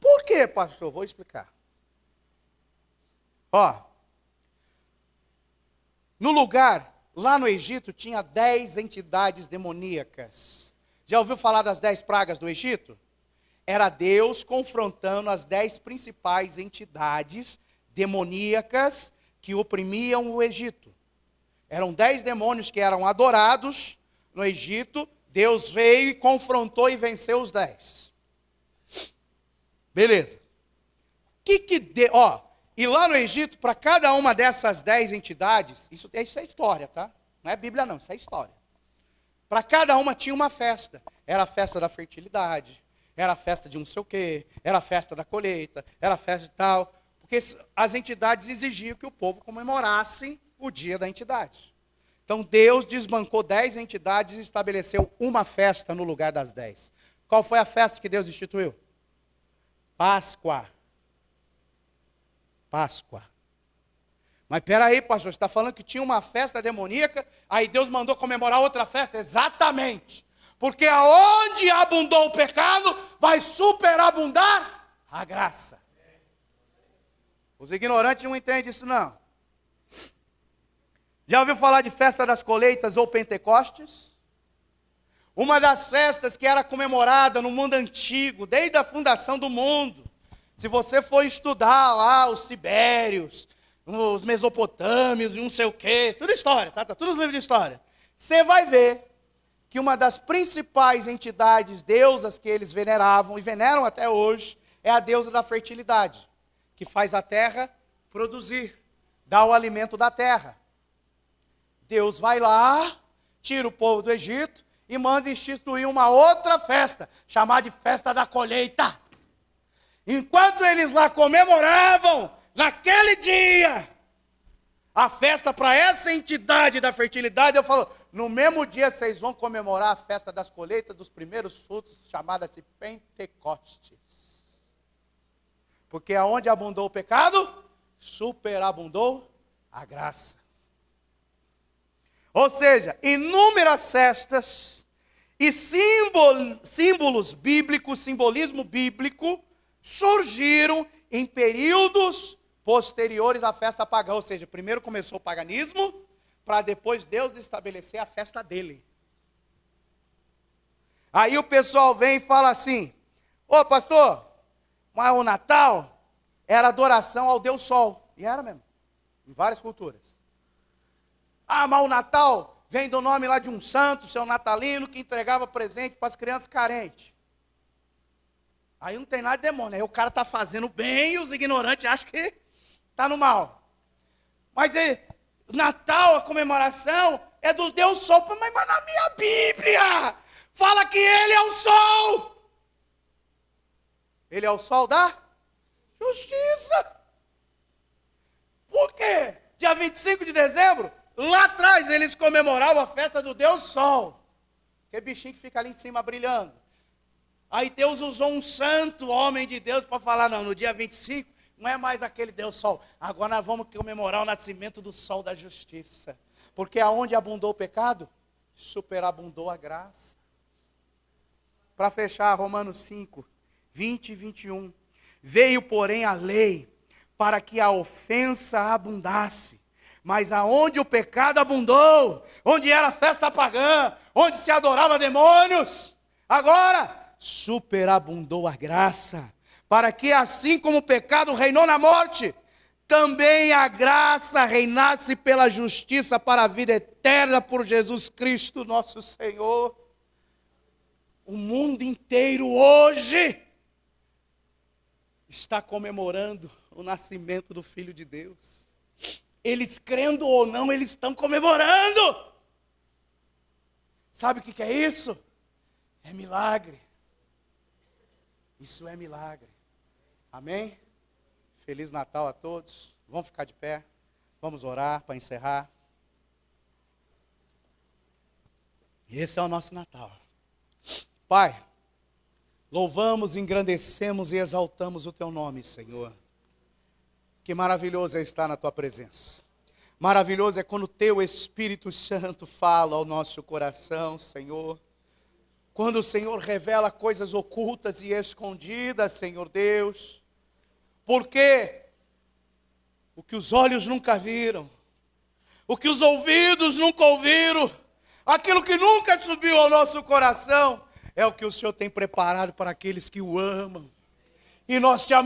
Por quê, pastor? Vou explicar. Ó, no lugar, lá no Egito, tinha 10 entidades demoníacas. Já ouviu falar das 10 pragas do Egito? Era Deus confrontando as 10 principais entidades demoníacas que oprimiam o Egito. Eram 10 demônios que eram adorados no Egito. Deus veio e confrontou e venceu os 10. Beleza. E lá no Egito, para cada uma dessas 10 entidades, isso é história, tá? Não é Bíblia não, isso é história. Para cada uma tinha uma festa. Era a festa da fertilidade, era a festa de não sei o quê, era a festa da colheita, era a festa de tal. Porque as entidades exigiam que o povo comemorasse o dia da entidade. Então Deus desbancou 10 entidades e estabeleceu uma festa no lugar das 10. Qual foi a festa que Deus instituiu? Páscoa. Mas peraí, pastor, você está falando que tinha uma festa demoníaca, aí Deus mandou comemorar outra festa? Exatamente. Porque aonde abundou o pecado, vai superabundar a graça. Os ignorantes não entendem isso não. Já ouviu falar de festa das colheitas ou Pentecostes? Uma das festas que era comemorada no mundo antigo, desde a fundação do mundo. Se você for estudar lá os sibérios, os mesopotâmios e não sei o quê, tudo história, tá? Tudo nos livros de história. Você vai ver que uma das principais entidades, deusas que eles veneravam e veneram até hoje, é a deusa da fertilidade, que faz a terra produzir. dá o alimento da terra. Deus vai lá, tira o povo do Egito e manda instituir uma outra festa, chamada de festa da colheita. Enquanto eles lá comemoravam, naquele dia, a festa para essa entidade da fertilidade, eu falo, no mesmo dia vocês vão comemorar a festa das colheitas dos primeiros frutos, chamada-se Pentecostes. Porque aonde abundou o pecado, superabundou a graça. Ou seja, inúmeras festas e símbolos bíblicos, simbolismo bíblico, surgiram em períodos posteriores à festa pagã. Ou seja, primeiro começou o paganismo, para depois Deus estabelecer a festa dele. Aí o pessoal vem e fala assim, ô pastor, mas o Natal era adoração ao Deus Sol. E era mesmo, em várias culturas. Ah, mas o Natal vem do nome lá de um santo, seu natalino, que entregava presente para as crianças carentes. Aí não tem nada de demônio, aí o cara está fazendo bem e os ignorantes acham que está no mal. Mas Natal, a comemoração, é do Deus Sol. Mas na minha Bíblia, fala que Ele é o Sol. Ele é o Sol da justiça. Por quê? Dia 25 de dezembro, lá atrás eles comemoravam a festa do Deus Sol. Que bichinho que fica ali em cima brilhando. Aí Deus usou um santo homem de Deus para falar, não, no dia 25, não é mais aquele Deus Sol. Agora nós vamos comemorar o nascimento do Sol da justiça. Porque aonde abundou o pecado, superabundou a graça. Para fechar, Romanos 5, 20 e 21. Veio, porém, a lei para que a ofensa abundasse. Mas aonde o pecado abundou, onde era festa pagã, onde se adorava demônios, agora superabundou a graça. Para que assim como o pecado reinou na morte, também a graça reinasse pela justiça para a vida eterna por Jesus Cristo nosso Senhor. O mundo inteiro hoje está comemorando o nascimento do Filho de Deus. Eles crendo ou não, eles estão comemorando. Sabe o que é isso? É milagre. Isso é milagre. Amém? Feliz Natal a todos. Vamos ficar de pé. Vamos orar para encerrar. E esse é o nosso Natal. Pai, louvamos, engrandecemos e exaltamos o Teu nome, Senhor. Que maravilhoso é estar na Tua presença. Maravilhoso é quando o Teu Espírito Santo fala ao nosso coração, Senhor. Quando o Senhor revela coisas ocultas e escondidas, Senhor Deus. Porque o que os olhos nunca viram, o que os ouvidos nunca ouviram, aquilo que nunca subiu ao nosso coração, é o que o Senhor tem preparado para aqueles que o amam. E nós te amamos.